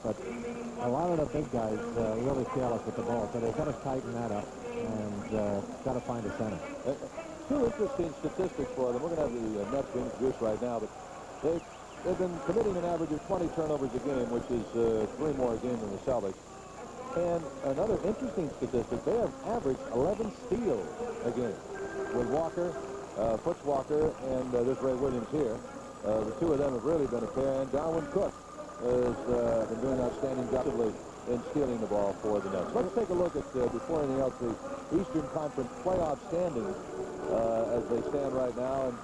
but a lot of the big guys really careless with the ball, so they've got to tighten that up and got to find a center. Two interesting statistics for them. We're going to have the Nets being introduced right now, but they've been committing an average of 20 turnovers a game, which is 3 more a game than the Celtics. And another interesting statistic, they have averaged 11 steals a game. With Walker, Foots Walker, and there's Ray Williams here. The two of them have really been a pair, and Darwin Cook has been doing an outstanding job in stealing the ball for the Nets. Let's take a look at, before anything else, the Eastern Conference playoff standings as they stand right now, and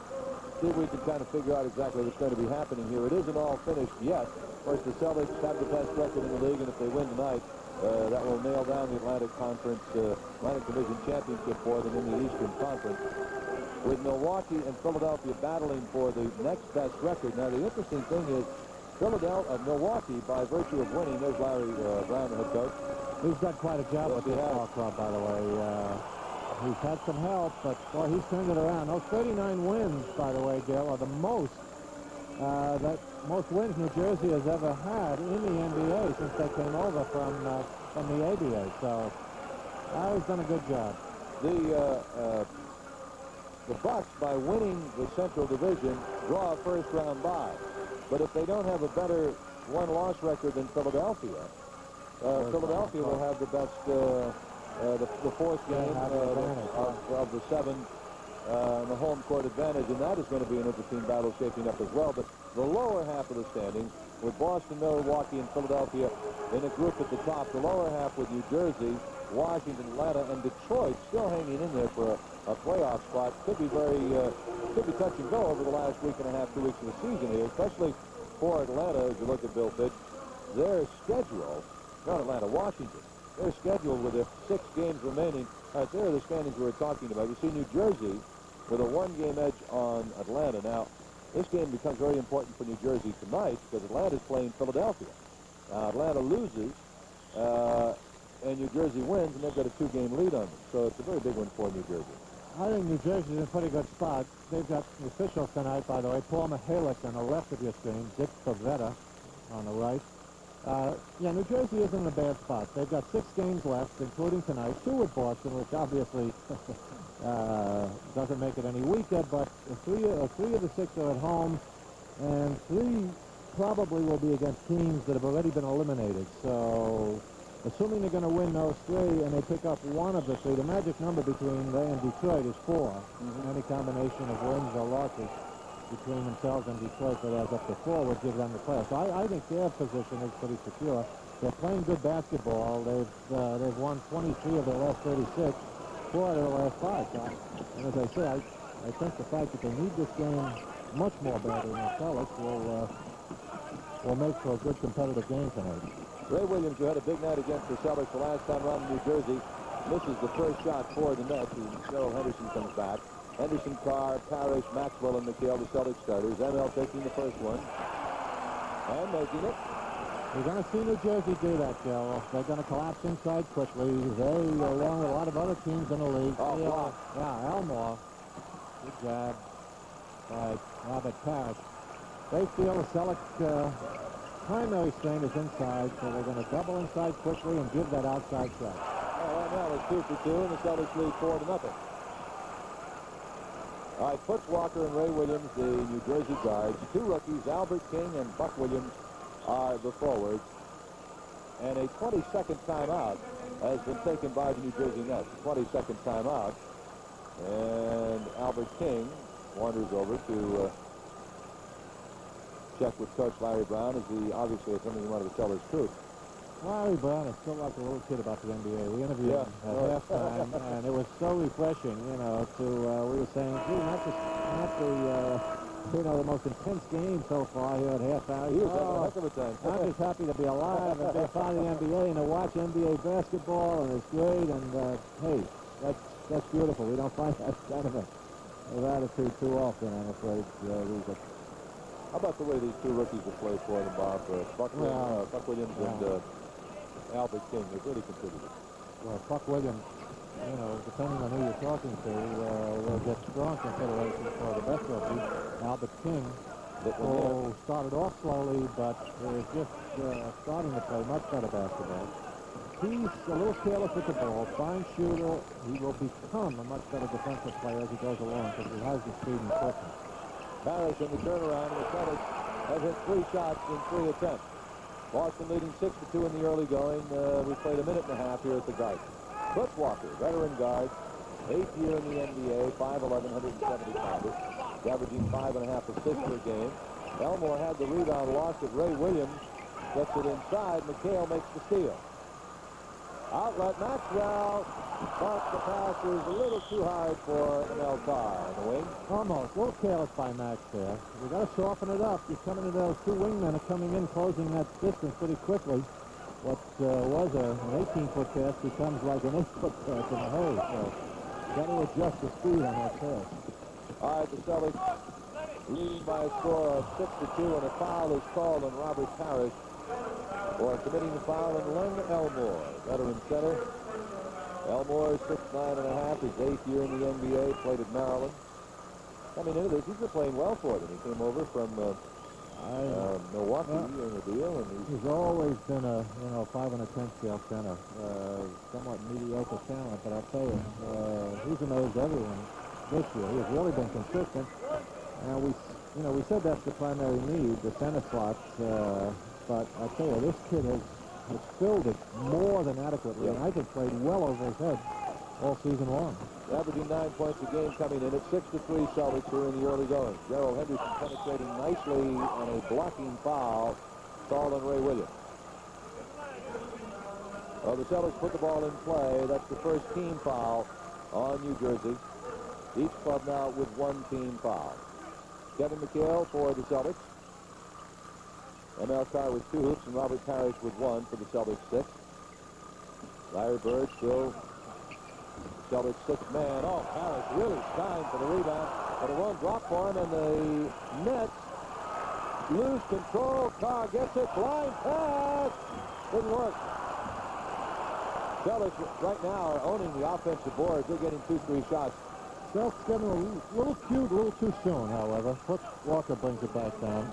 see if we can kind of figure out exactly what's going to be happening here. It isn't all finished yet. Of course, the Celtics have the best record in the league, and if they win tonight, that will nail down the Atlantic Division Championship for them in the Eastern Conference. With Milwaukee and Philadelphia battling for the next best record. Now, the interesting thing is, Milwaukee, by virtue of winning, there's Larry Brown, the head coach. He's got quite a job with this ball club, by the way. He's had some help, but boy, he's turned it around. Those 39 wins, by the way, Gil, are the most wins New Jersey has ever had in the NBA since they came over from the ABA. So he's done a good job. The Bucks, by winning the Central Division, draw a first-round bye. But if they don't have a better one-loss record than Philadelphia, Philadelphia will have the best, the fourth game of the 7, and the home court advantage, and that is going to be an interesting battle shaping up as well. But the lower half of the standings, with Boston, Milwaukee, and Philadelphia in a group at the top, the lower half with New Jersey, Washington, Atlanta, and Detroit still hanging in there for a playoff spot. Could be touch and go over the last week and a half, 2 weeks of the season here, especially for Atlanta. As you look at Bill Fitch, their schedule, not Atlanta, Washington, their schedule with their 6 games remaining. All right, there are the standings we were talking about. You see New Jersey with a 1-game edge on Atlanta. Now, this game becomes very important for New Jersey tonight because Atlanta's playing Philadelphia. Atlanta loses, and New Jersey wins, and they've got a 2-game lead on them. So it's a very big one for New Jersey. I think New Jersey's in a pretty good spot. They've got the officials tonight, by the way. Paul Mihalik on the left of your screen, Dick Pavetta on the right. Yeah, New Jersey isn't in a bad spot. They've got 6 games left, including tonight, 2 with Boston, which obviously doesn't make it any weaker, but 3 of the 6 are at home, and 3 probably will be against teams that have already been eliminated. So, assuming they're going to win those 3 and they pick up 1 of the 3, the magic number between they and Detroit is 4. Any combination of wins or losses between themselves and Detroit that adds up to 4 would give them the playoffs. So I think their position is pretty secure. They're playing good basketball. They've won 23 of their last 36, 4 out of the last 5. So, and as I say, I think the fact that they need this game much more badly than the Celtics will make for a good competitive game tonight. Ray Williams, who had a big night against the Celtics the last time around in New Jersey, misses the first shot for the Nets. Cheryl Henderson comes back. Henderson, Carr, Parrish, Maxwell, and McHale, the Celtics starters. ML taking the first one and making it. You're going to see New Jersey do that, Joe. They're going to collapse inside quickly. They, along with a lot of other teams in the league. Yeah, Elmore. Good job by Robert Parrish. They feel the Celtics primary strength is inside, so they're going to double inside quickly and give that outside shot. Right now it's 2 for 2, and the Celtics lead 4-0. All right, Foots Walker and Ray Williams, the New Jersey guards. 2 rookies, Albert King and Buck Williams, are the forwards. And a 20-second timeout has been taken by the New Jersey Nets. A 20-second timeout. And Albert King wanders over to check with Coach Larry Brown, as he obviously has something he wanted to tell his troops. Larry Brown is still like a little kid about the NBA. We interviewed him at halftime, and it was so refreshing, you know, we were saying, gee, not the most intense game so far here at halftime. He was having a heck of a time. I'm just happy to be alive and be part of the NBA and to watch NBA basketball, and it's great, and hey, that's beautiful. We don't find that kind of attitude too often, I'm afraid. How about the way these 2 rookies have played for them, Bob? Buck Williams and Albert King. They've really contributed. Well, Buck Williams, you know, depending on who you're talking to, will get strong consideration for the best rookie. Albert King who started off slowly, but is just starting to play much better basketball. He's a little careless with the ball, fine shooter. He will become a much better defensive player as he goes along because he has the speed and quickness. Parrish in the turnaround, and the Celtics have hit 3 shots in 3 attempts. Boston leading 6-2 in the early going. We played a minute and a half here at the Garden. Fritz Walker, veteran guard, 8th year in the NBA, 5'11", 170 pounders, averaging 5.5 assists per game. Elmore had the rebound, lost it. Ray Williams gets it inside. McHale makes the steal. Outlet Maxwell, but the pass is a little too hard for Mel Carr in the wing. Almost. A little careless by Max there. You got to soften it up. You're coming into those 2 wingmen are coming in, closing that distance pretty quickly. What was an 18-foot pass becomes like an 8-foot pass in a hurry. So got to adjust the speed on that pass. All right, the Celtics leading by a score of 6-2, and a foul is called on Robert Parrish for committing the foul on Len Elmore, veteran center. Elmore is 6'9½", his 8th year in the NBA, played at Maryland. Coming into this, he's been playing well for them. He came over from Milwaukee in the deal, and he's always been a 5 on a 10 scale center, somewhat mediocre talent. But I'll tell you, he's amazed everyone this year. He has really been consistent. And we said that's the primary need, the center slots. But I tell you, this kid has filled it more than adequately, and I think played well over his head all season long. Averaging 9 points a game coming in at 6-3 Celtics here in the early going. Gerald Henderson penetrating nicely, and a blocking foul called on Ray Williams. Well, the Celtics put the ball in play. That's the first team foul on New Jersey. Each club now with 1 team foul. Kevin McHale for the Celtics. M.L. Carr with 2 hoops, and Robert Parrish with 1 for the Celtics 6. Larry Bird still Celtics 6th man. Oh, Parrish really shined for the rebound, but it won't drop for him, and the Nets lose control. Carr gets it. Blind pass. Didn't work. Celtics right now are owning the offensive boards. They're getting 2-3 shots. Celtics getting a little cute, a little too soon, however. Fritz Walker brings it back down.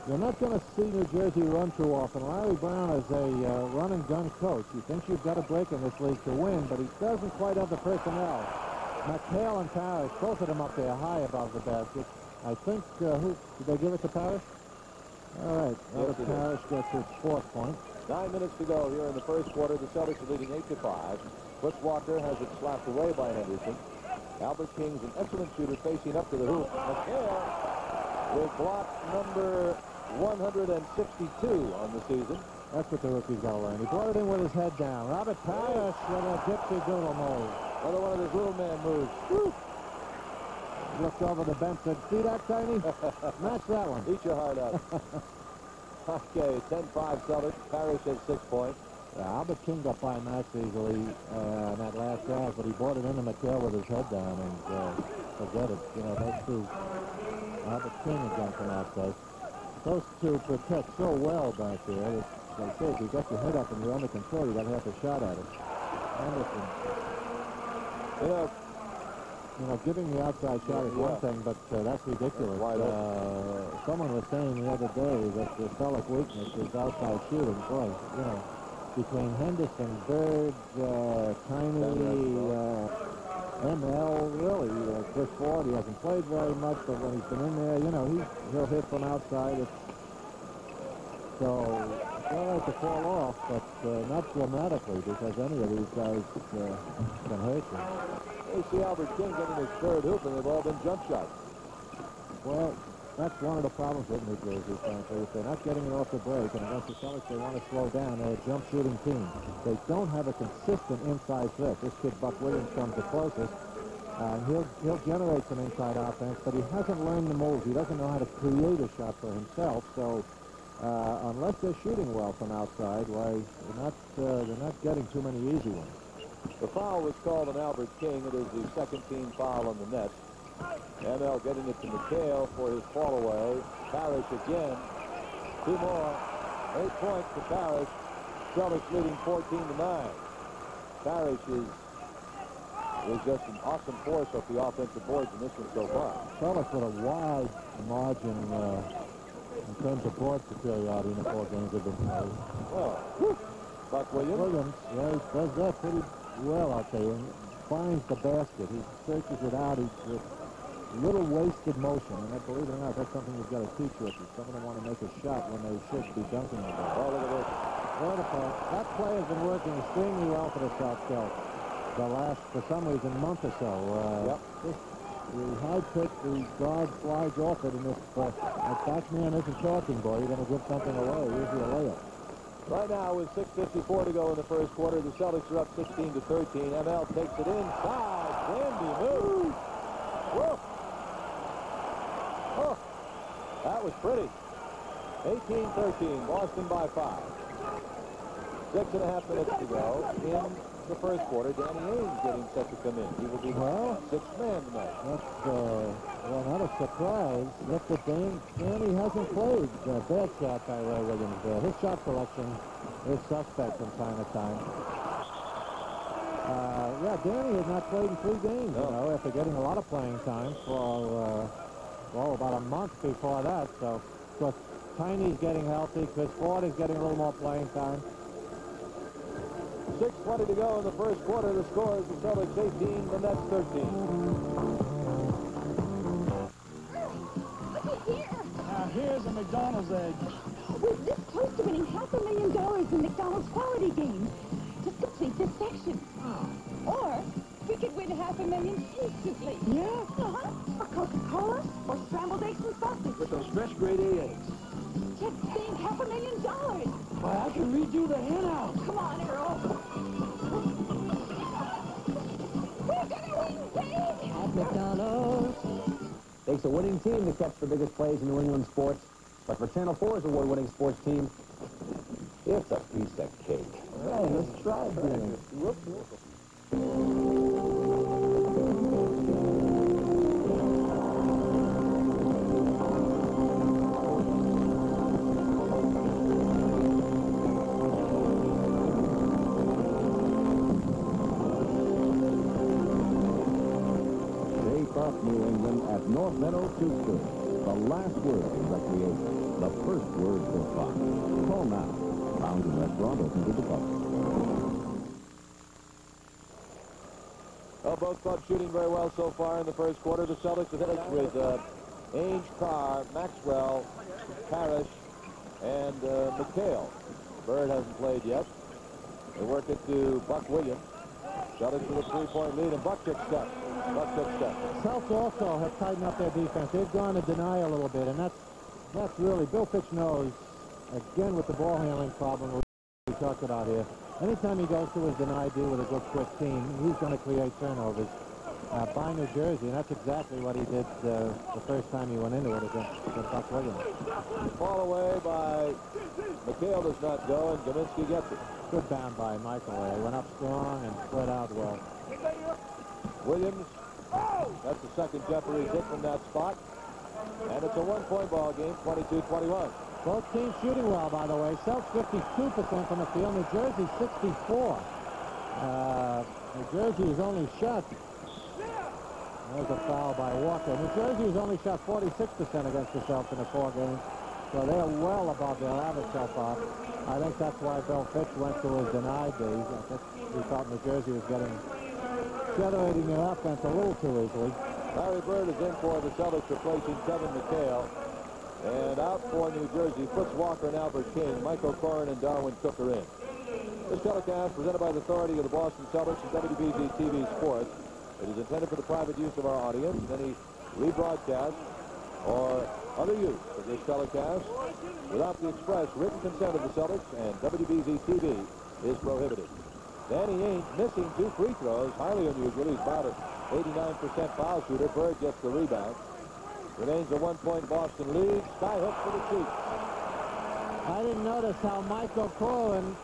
You're not going to see New Jersey run too often. Larry Brown is a run-and-gun coach. He thinks you've got to break in this league to win, but he doesn't quite have the personnel. McHale and Parrish, both of them up there high above the basket. I think, did they give it to Parrish? All right, Robert Parrish gets his 4th point. 9 minutes to go here in the first quarter. The Celtics are leading 8-5. Fritz Walker has it slapped away by Henderson. Albert King's an excellent shooter facing up to the hoop. McHale with block number 162 on the season. That's what the rookie's got to learn. He brought it in with his head down. Robert Parrish with a gypsy doodle move. Another one of his little man moves. Woo! Looked over the bench and said, see that, Tiny? Match that one. Eat your heart out. Okay, 10-5 Celtics. Parrish has 6 points. Yeah, Albert King got by Max easily in that last drive, but he brought it into McHale with his head down, and forget it. You know, those two, Albert King again from outside. Those two protect so well back there. They say if you got your head up and you're under control, you got to have a shot at it. Anderson. You know, giving the outside shot is one thing, but that's ridiculous. Someone was saying the other day that the Celtic weakness is outside shooting. Boy, you know, between Henderson, Bird, Tiny, ML, really, Chris Ford, he hasn't played very much, but when he's been in there, you know, he'll hit from outside. So it's all right to fall off, but not dramatically, because any of these guys can hurt you. You see Albert King getting his 3rd hoop, and they've all been jump shots. Well, that's one of the problems with New Jersey, frankly. If they're not getting it off the break, and against the Celtics they want to slow down, they're a jump shooting team. They don't have a consistent inside threat. This kid Buck Williams comes the closest, and he'll generate some inside offense, but he hasn't learned the moves. He doesn't know how to create a shot for himself, so unless they're shooting well from outside, why they're not getting too many easy ones. The foul was called on Albert King. It is the 2nd team foul on the Nets. ML getting it to McHale for his fall away. Parrish again. 2 more. 8 points to Parrish. Celtics leading 14-9. Parrish is just an awesome force off the offensive boards in this one so far. Celtics with a wide margin in terms of board superiority in the 4 games have been played. Well, Buck Williams. Williams, yeah, he does that pretty well, I'll tell you. He finds the basket. He searches it out. He's with little wasted motion. And I believe it or not, that's something you've got to teach rookies. Some of them want to make a shot when they should be dunking the ball. Oh, look at this. Wonderful. That play has been working extremely well for the Celtics the last, for some reason, month or so. Yep. Just the high pick, the guard slides off it, and if that back man isn't talking, boy, you're going to give something away. Usually a layup. Right now, with 6:54 to go in the first quarter, the Celtics are up 16-13. ML takes it inside. Dandy move. Whoa. Oh, that was pretty. 18-13, Boston by 5. 6.5 minutes to go in the first quarter. Danny Ainge getting set to come in. He will be the sixth man tonight. That's, well, not a surprise. Look at Danny hasn't played. Bad shot by Ray Williams there. His shot selection is suspect from time to time. Yeah, Danny has not played in 3 games, you know, after getting a lot of playing time for, well, about a month before that. So, of course, Tiny's getting healthy. Chris Ford is getting a little more playing time. 6:20 to go in the first quarter. The score is the Celtics 18, the Nets 13. Looky here. Now here's a McDonald's egg. We're this close to winning $500,000 in McDonald's quality games. Just complete this section. Or we could win $500,000 instantly. Yeah? Uh-huh. Or Coca-Cola, or scrambled eggs and sausage. With those fresh grade A eggs. Just saying $500,000. Why, I can redo the hen house. Come on, Earl. We're gonna win big. At McDonald's. Takes a winning team to catch the biggest plays in New England sports. But for Channel 4's award-winning sports team, it's a piece of cake. Hey, let's try it. New England at North Meadow Soup Store. The last word in recreation. The first word for fun. Call now. Fountain Restaurant open to the public. Well, both clubs shooting very well so far in the first quarter. The Celtics have hit it with Ainge, Carr, Maxwell, Parrish, and McHale. Bird hasn't played yet. They work it to Buck Williams. Celtics with a 3-point lead, and Buck took steps. Celtics also have tightened up their defense. They've gone to deny a little bit, and that's really, Bill Fitch knows, again with the ball handling problem we talked about here, anytime he goes to his deny D with a good quick team, he's going to create turnovers by New Jersey, and that's exactly what he did the first time he went into it against Buck Williams. Ball away by McHale does not go, and Gaminsky gets it. Good bound by Michael. He went up strong and spread out well. Williams, that's the second Jeffries hit from that spot. And it's a 1-point ball game, 22-21. Both teams shooting well, by the way. Celtics 52% from the field. New Jersey 64. New Jersey has only shot. There's a foul by Walker. New Jersey has only shot 46% against the Celtics in the 4 games. So they're well above their average so far. I think that's why Bill Fitch went to his denied days. I think he thought New Jersey was generating their offense a little too easily. Larry Bird is in for the Celtics, replacing Kevin McHale. And out for New Jersey, Fritz Walker and Albert King. Michael Corrin and Darwin Cook are in. This telecast, presented by the authority of the Boston Celtics and WBZ TV Sports. It is intended for the private use of our audience. Any rebroadcast or other use of this telecast without the express written consent of the Celtics and WBZ TV is prohibited. Danny Ainge missing 2 free throws, highly unusual. He's about an 89% foul shooter. Bird gets the rebound. Remains a 1-point Boston lead. Skyhook for the Chiefs. I didn't notice how Michael Corrin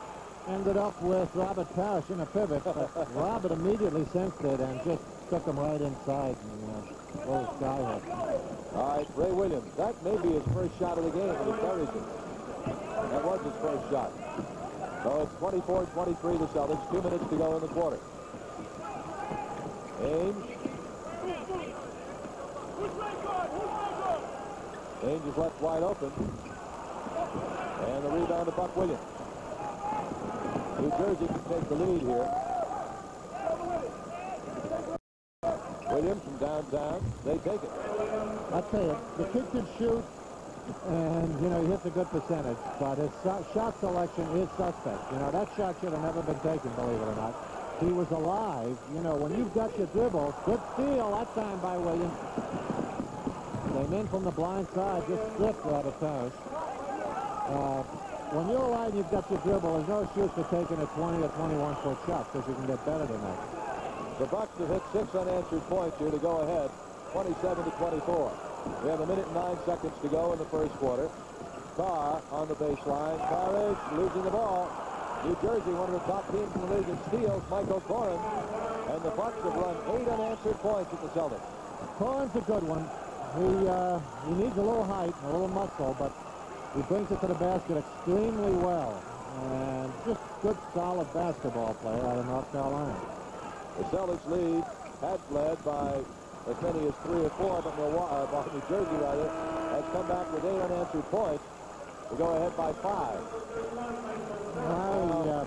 ended up with Robert Parrish in a pivot, but Robert immediately sensed it and just took him right inside and little skyhook. All right, Ray Williams. That may be his first shot of the game, and he carries it. That was his first shot. So it's 24-23 the Celtics. 2 minutes to go in the quarter. Ainge. Ainge is left wide open. And the rebound to Buck Williams. New Jersey can take the lead here. Williams from downtown. They take it. I tell you, the kid can shoot, and, you know, he hits a good percentage, but his shot selection is suspect. You know, that shot should have never been taken, believe it or not. He was alive. You know, when you've got your dribble, good steal that time by Williams. Came in from the blind side, just slipped Robert Parrish. When you're alive and you've got your dribble, there's no excuse for taking a 20 or 21-foot shot, because you can get better than that. The Bucks have hit 6 unanswered points here to go ahead, 27-24. We have 1 minute and 9 seconds to go in the first quarter. Carr on the baseline. Parrish losing the ball. New Jersey, one of the top teams in the league in steals, Michael Corrin. And the Bucks have run 8 unanswered points at the Celtics. Corrin's a good one. He needs a little height and a little muscle, but he brings it to the basket extremely well. And just good, solid basketball player out of North Carolina. The Celtics lead had led by as many as 3 or 4, but New Jersey rather has come back with 8 unanswered points to go ahead by 5.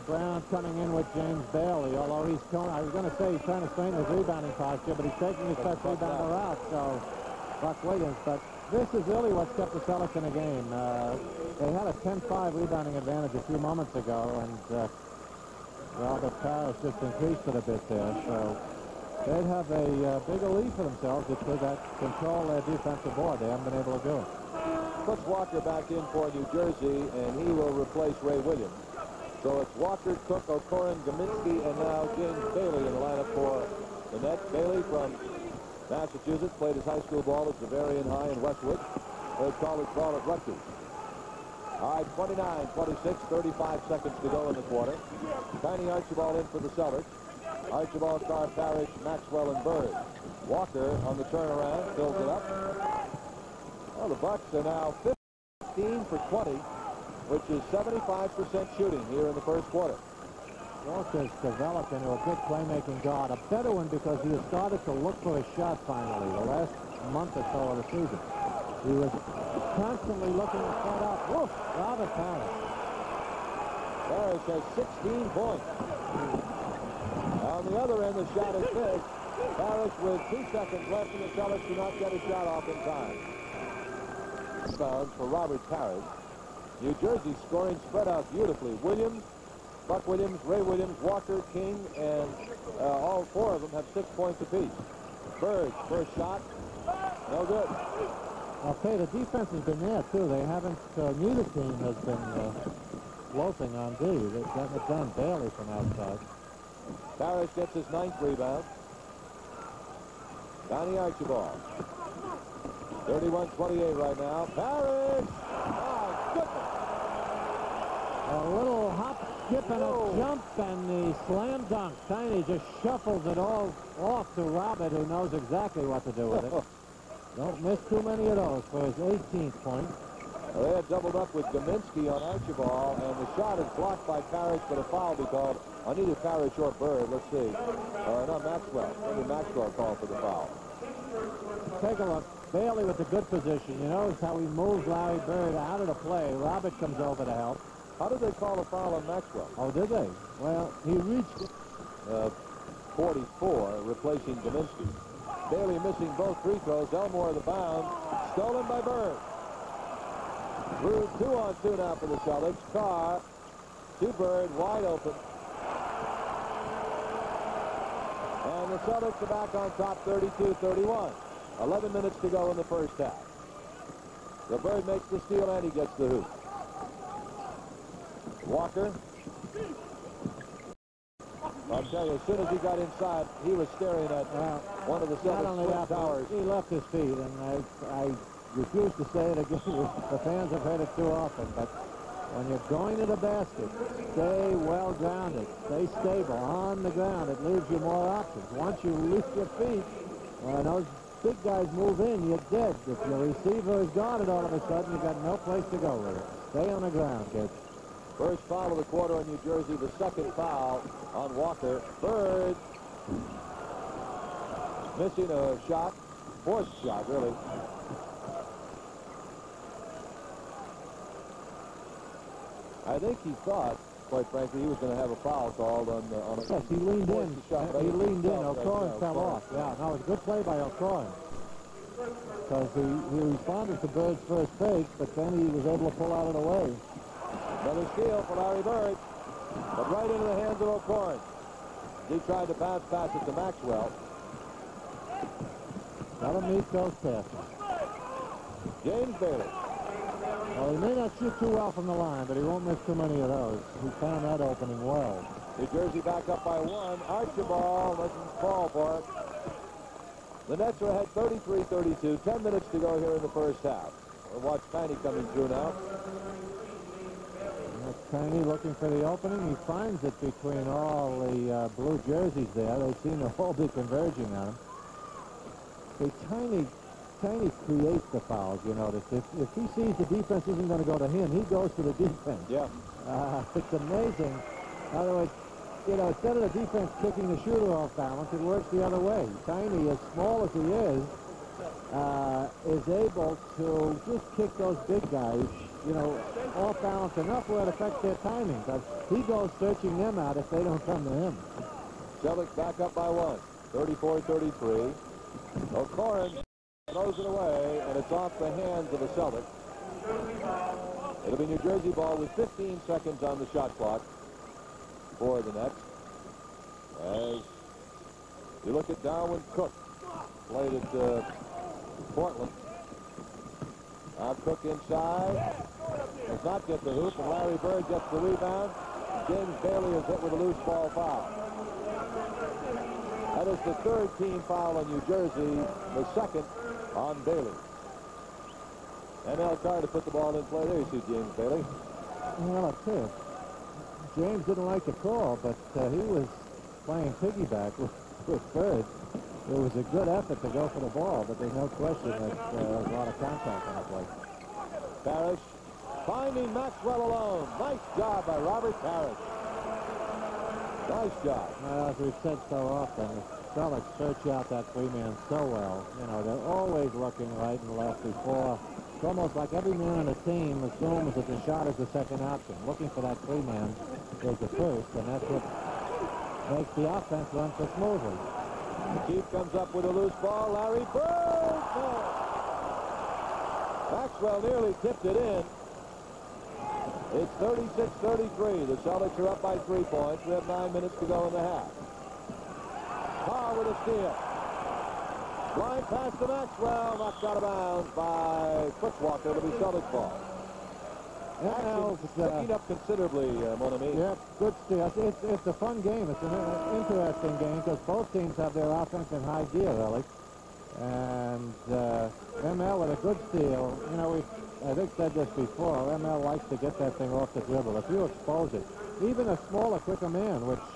Brown coming in with James Bailey, although I was going to say he's trying to strengthen his rebounding posture, but he's taking his best rebounder out, so Buck Williams. But this is really what's kept the Celtics in the game. They had a 10-5 rebounding advantage a few moments ago, and Robert Parrish just increased it a bit there, so they'd have a bigger lead for themselves if they got control their defensive board. They haven't been able to do it. Puts Walker back in for New Jersey, and he will replace Ray Williams. So it's Walker, Cook, O'Koren, Gaminsky, and now James Bailey in the lineup for the Nets. Bailey from Massachusetts, played his high school ball at Bavarian High in Westwood. Played college ball at Rutgers. All right, 29-26, 35 seconds to go in the quarter. Tiny Archibald in for the Celtics. Archibald, Carr, Parrish, Maxwell, and Bird. Walker on the turnaround, fills it up. Well, the Bucks are now 15 for 20, which is 75% shooting here in the first quarter. Walker's developed into a good playmaking guard, a better one because he has started to look for a shot finally the last month or so of the season. He was constantly looking to set up. Woof! Robert Parrish. Parrish has 16 points. On the other end, the shot is missed. Parrish with 2 seconds left, and the Celtics do not get a shot off in time. Rebound for Robert Parrish. New Jersey scoring spread out beautifully. Williams, Buck Williams, Ray Williams, Walker, King, and all 4 of them have 6 points apiece. Bird, first shot, no good. I'll tell you, the defense has been there, too. They haven't, neither team has been loafing on D. They've gotten it done. Bailey from outside. Parrish gets his 9th rebound. Donnie Archibald. 31-28 right now. Parrish! Oh, goodness! A little hop, skip, and a jump, and the slam dunk. Tiny just shuffles it all off to Robert, who knows exactly what to do with it. Don't miss too many of those for his 18th point. Well, they had doubled up with Gaminsky on Archibald, and the shot is blocked by Parrish, but a foul be called on either Parrish or Bird. Let's see. No, Maxwell. Maybe Maxwell called for the foul. Take a look. Bailey with a good position. You notice how he moves Larry Bird out of the play. Robert comes over to help. How did they call a foul on Maxwell? Oh, did they? Well, he reached 44, replacing Gaminsky. Bailey missing both free throws. Elmore the bound. Stolen by Bird. Through 2-on-2 now for the Celtics. Carr to Bird, wide open. And the Celtics are back on top 32-31. 11 minutes to go in the first half. The Bird makes the steal and he gets the hoop. Walker. I'll tell you, as soon as he got inside, he was staring at one of the Celtics towers. He left his feet, and I refuse to say it again. The fans have heard it too often, but when you're going to the basket, stay well grounded, stay stable on the ground. It leaves you more options. Once you lift your feet, when those big guys move in, you're dead. If your receiver is guarded all of a sudden, you've got no place to go with it. Stay on the ground, kids. First foul of the quarter on New Jersey, the second foul on Walker. Bird missing a shot, fourth shot, really. I think he thought, quite frankly, he was going to have a foul called on a... Yes, he leaned in. He leaned in. O'Corin right, fell off. Yeah, no, it was a good play by O'Corin. Because he responded to Bird's first fake, but then he was able to pull out of the way. Another steal for Larry Bird, but right into the hands of O'Corin. He tried to bounce pass it to Maxwell. Got to meet those passes. James Bailey. Well, he may not shoot too well from the line, but he won't miss too many of those. He found that opening well. New Jersey back up by 1. Archibald doesn't fall for it. The Nets are ahead 33-32. 10 minutes to go here in the first half. We'll watch Tiny coming through now. That's Tiny looking for the opening. He finds it between all the blue jerseys there. They seem to all be converging on him. See, Tiny creates the fouls, you notice. If he sees the defense isn't going to go to him, he goes to the defense. Yeah. It's amazing. In other words, you know, instead of the defense kicking the shooter off balance, it works the other way. Tiny, as small as he is able to just kick those big guys, you know, off balance enough where it affects their timing. Because he goes searching them out if they don't come to him. Celtics back up by 1. 34-33. O'Corin throws it away, and it's off the hands of the Celtics. It'll be New Jersey ball with 15 seconds on the shot clock for the Nets. As you look at Darwin Cook, played at Portland. Now Cook inside. Does not get the hoop, and Larry Bird gets the rebound. James Bailey is hit with a loose ball foul. That is the third team foul on New Jersey, the second on Bailey. ML Carr to put the ball in play. There you see James Bailey. Well, I'll tell you, James didn't like the call, but he was playing piggyback with Bird. It was a good effort to go for the ball, but there's no question that there was a lot of contact on the play. Parrish finding Maxwell alone. Nice job by Robert Parrish. Nice job. Well, as we've said so often, the Celtics search out that three-man so well. You know, they're always looking right and left before. It's almost like every man on the team assumes that the shot is the second option. Looking for that three-man is the first, and that's what makes the offense run so smoothly. Keith comes up with a loose ball. Larry Bird. Maxwell nearly tipped it in. It's 36-33. The Celtics are up by 3 points. We have 9 minutes to go in the half. Carr with a steal. Line pass to Maxwell. Knocked out of bounds by Footswalker. It'll be Celtics ball. Action picking up considerably, mon ami. Yep, good steal. It's a fun game. It's an interesting game because both teams have their offense in high gear, really. And ML with a good steal. You know, I think said this before. ML likes to get that thing off the dribble. If you expose it, even a smaller, quicker man, which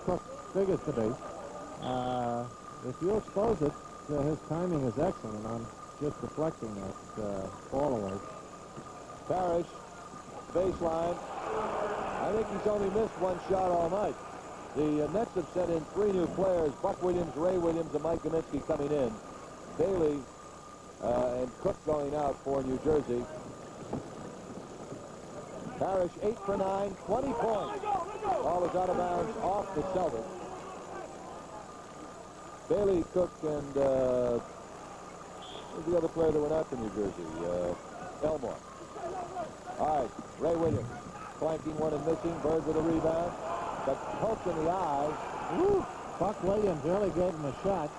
Cook figures to be, if you expose it, his timing is excellent on just deflecting that ball away. Parrish, baseline. I think he's only missed one shot all night. The Nets have sent in 3 new players, Buck Williams, Ray Williams, and Mike Kaminsky coming in. Bailey and Cook going out for New Jersey. Parrish 8 for 9, 20 points. Ball is out of bounds off the Celtics. Bailey, Cook, and who's the other player that went out to New Jersey? Elmore. All right, Ray Williams flanking one and missing. Bird with a rebound. But poked in the eyes. Woo! Buck Williams really gave him a shot.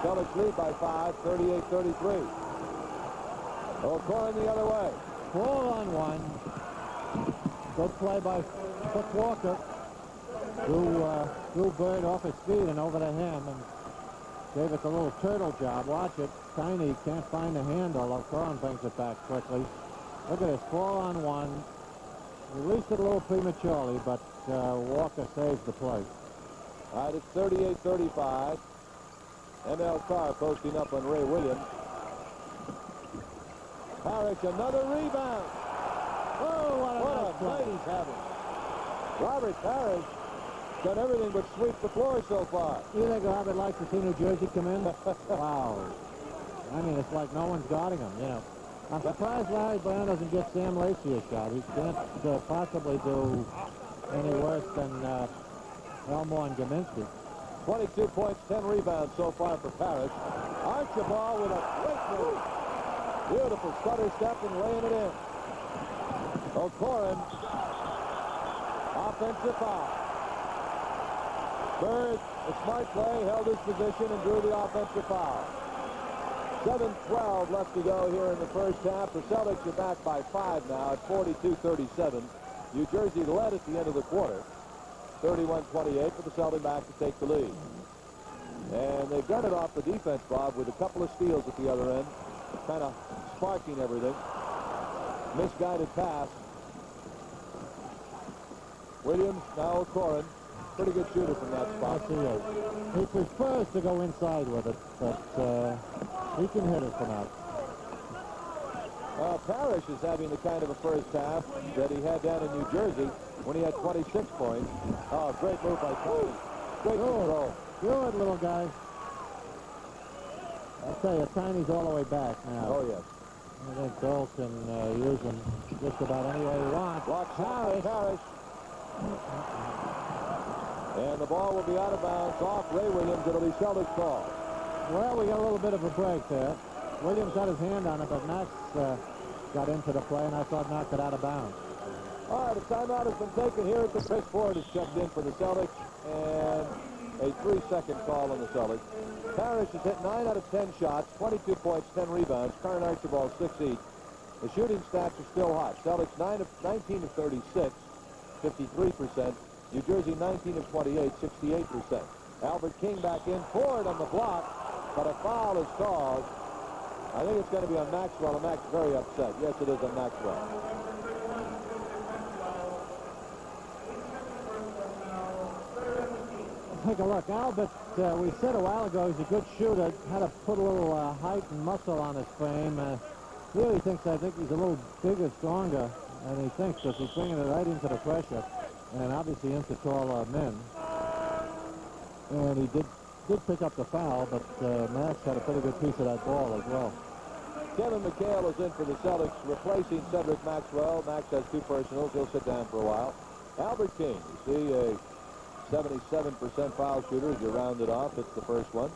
Celtics lead by 5, 38-33. O'Corin the other way. 4-on-1. Good play by Footswalker. Drew Bird off his feet and over to him and gave it the little turtle job. Watch it. Tiny can't find the handle. O'Corin brings it back quickly. Look at this, 4-on-1. Released it a little prematurely, but Walker saves the play. All right, it's 38-35. ML Carr posting up on Ray Williams. Parrish, another rebound. Oh, What a night he's having. Robert Parrish done everything but sweep the floor so far. You think Robert likes to see New Jersey come in? Wow. I mean, it's like no one's guarding him, you know. I'm surprised Larry Brown doesn't get Sam Lacey a shot. He can't possibly do any worse than Elmore and Gaminsky. 22 points, 10 rebounds so far for Parrish. Archibald with a great move. Beautiful stutter step and laying it in. O'Corin. Offensive foul. Bird, a smart play, held his position and drew the offensive foul. 7:12 left to go here in the first half. The Celtics are back by 5 now at 42-37. New Jersey led at the end of the quarter. 31-28 for the Celtics back to take the lead. And they've done it off the defense, Bob, with a couple of steals at the other end, kind of sparking everything. Misguided pass. Williams, now O'Corin. Pretty good shooter from that spot. Yes, he is. He prefers to go inside with it, but he can hit it from out. Parrish is having the kind of a first half that he had down in New Jersey when he had 26 points. Oh, great move by Tony. Great control. Good little guy. I'll tell you, Tiny's all the way back now. Oh, yes. I think Bill can use him just about any way he wants. Block shot by Parrish. And the ball will be out of bounds off Ray Williams. It'll be Celtics call. Well, we got a little bit of a break there. Williams had his hand on it, but Max got into the play, and I thought knocked it out of bounds. All right, a timeout has been taken here at the Chris Ford has checked in for the Celtics, and a 3-second call on the Celtics. Parrish has hit 9 out of 10 shots, 22 points, 10 rebounds. Current Archibald 6 each. The shooting stats are still hot. Celtics 19 of 36, 53%. New Jersey 19 of 28, 68%. Albert King back in. Ford on the block, but a foul is called. I think it's going to be on Maxwell, and Max very upset. Yes, it is on Maxwell. Take a look. Albert, we said a while ago, he's a good shooter. Had to put a little height and muscle on his frame. Really thinks, I think he's a little bigger, stronger, and he thinks that he's bringing it right into the pressure, and obviously into taller men. And he did pick up the foul, but Max had a pretty good piece of that ball as well. Kevin McHale is in for the Celtics, replacing Cedric Maxwell. Max has 2 personals. He'll sit down for a while. Albert King, you see, a 77% foul shooter as you round it off. It's the first one.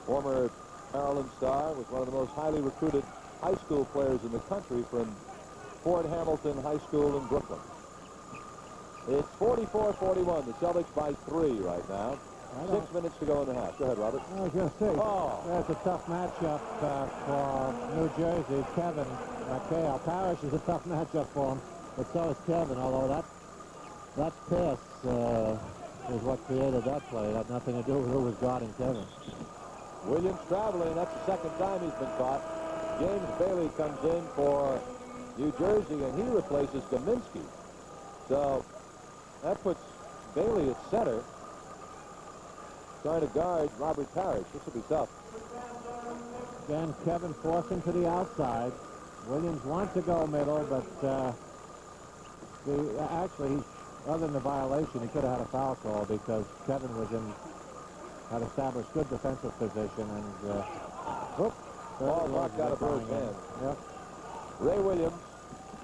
Former Maryland star, was one of the most highly recruited high school players in the country from Fort Hamilton High School in Brooklyn. It's 44-41. The Celtics by 3 right now. 6 minutes to go in the half. Go ahead, Robert. I was going to say, Oh. that's a tough matchup for New Jersey. Kevin McHale. Parrish is a tough matchup for him, but so is Kevin, although that pass is what created that play. It had nothing to do with who was guarding Kevin. Williams traveling. That's the second time he's been caught. James Bailey comes in for New Jersey, and he replaces Gaminsky. So that puts Bailey at center, trying to guard Robert Parrish. This will be tough. Again, Kevin forcing to the outside. Williams wants to go middle, but actually, other than the violation, he could have had a foul call because Kevin had established good defensive position, and Ball knocked out of Bird's hand. Yep. Ray Williams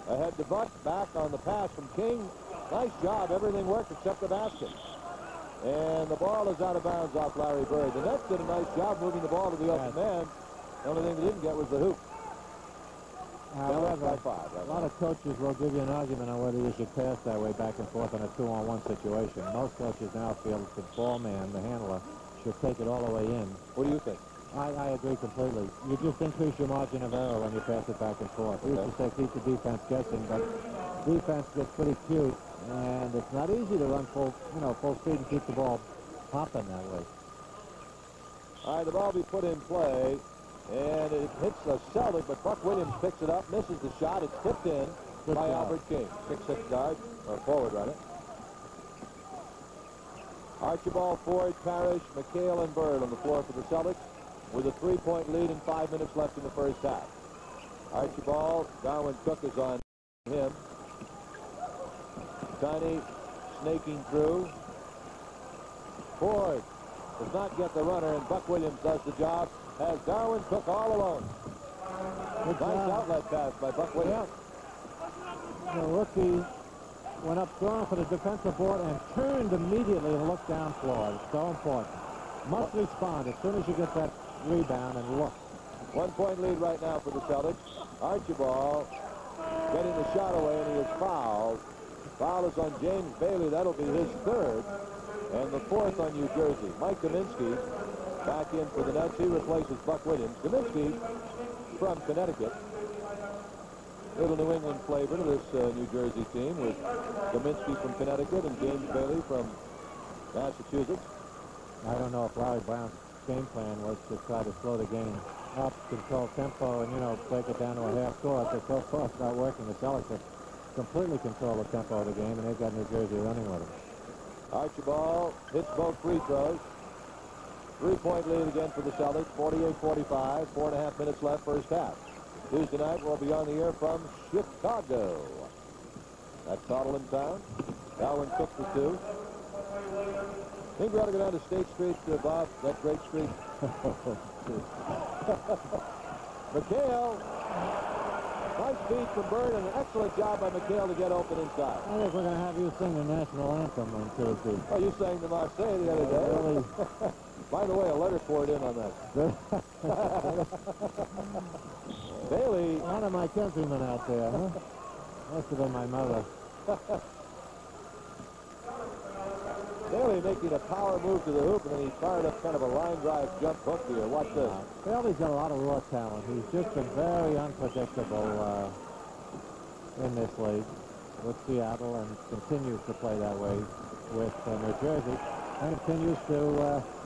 ahead to Buck, back on the pass from King. Nice job. Everything worked except the basket. And the ball is out of bounds off Larry Bird. The Nets did a nice job moving the ball to the open man. The only thing they didn't get was the hoop. However, by 5. a lot of coaches will give you an argument on whether you should pass that way back and forth in a 2-on-1 situation. Most coaches now feel that the ball man, the handler, should take it all the way in. What do you think? I agree completely. You just increase your margin of error when you pass it back and forth. We used to say keep the defense guessing, but defense gets pretty cute, and it's not easy to run full speed and keep the ball popping that way. All right, the ball be put in play, and it hits the Celtic, but Buck Williams picks it up, misses the shot. It's tipped in by Albert King, 6'6" guard, or forward, rather. Archibald, Ford, Parrish, McHale, and Bird on the floor for the Celtics, with a 3-point lead and 5 minutes left in the first half. Archibald, Darwin Cook is on him. Tiny snaking through. Ford does not get the runner, and Buck Williams does the job, has Darwin Cook all alone. Good Nice job. outlet pass by Buck Williams. The rookie went up strong for the defensive board and turned immediately and looked down for it. It's so important. Must respond as soon as you get that rebound and look. 1 point lead right now for the Celtics. Archibald getting the shot away, and he is fouled. Foul is on James Bailey. That'll be his third. And the fourth on New Jersey. Mike Kaminsky back in for the Nets. He replaces Buck Williams. Kaminsky from Connecticut. Little New England flavor to this New Jersey team with Kaminsky from Connecticut and James Bailey from Massachusetts. I don't know if Larry Brown's game plan was to try to slow the game up, control tempo, and, you know, break it down to a half court. But so far it's not working. The Celtics have completely controlled the tempo of the game, and they've got New Jersey running with them. Archibald hits both free throws. 3-point lead again for the Celtics, 48-45, 4.5 minutes left first half. Tuesday night we'll be on the air from Chicago. That's Cottle in town. Darwin Cook for two. I think we ought to go down to State Street, Bob, that great street. McHale. Nice feed from Bird, and an excellent job by McHale to get open inside. I think we're going to have you sing the national anthem on Tuesday. Oh, you sang the Marseille the other day. Really? By the way, a letter poured in on that. Bailey. One of my countrymen out there, huh? Must have been my mother. Bailey making a power move to the hoop, and then he fired up kind of a line drive jump hook here. Watch this. Bailey's got a lot of raw talent. He's just been very unpredictable in this league with Seattle, and continues to play that way with New Jersey, and continues to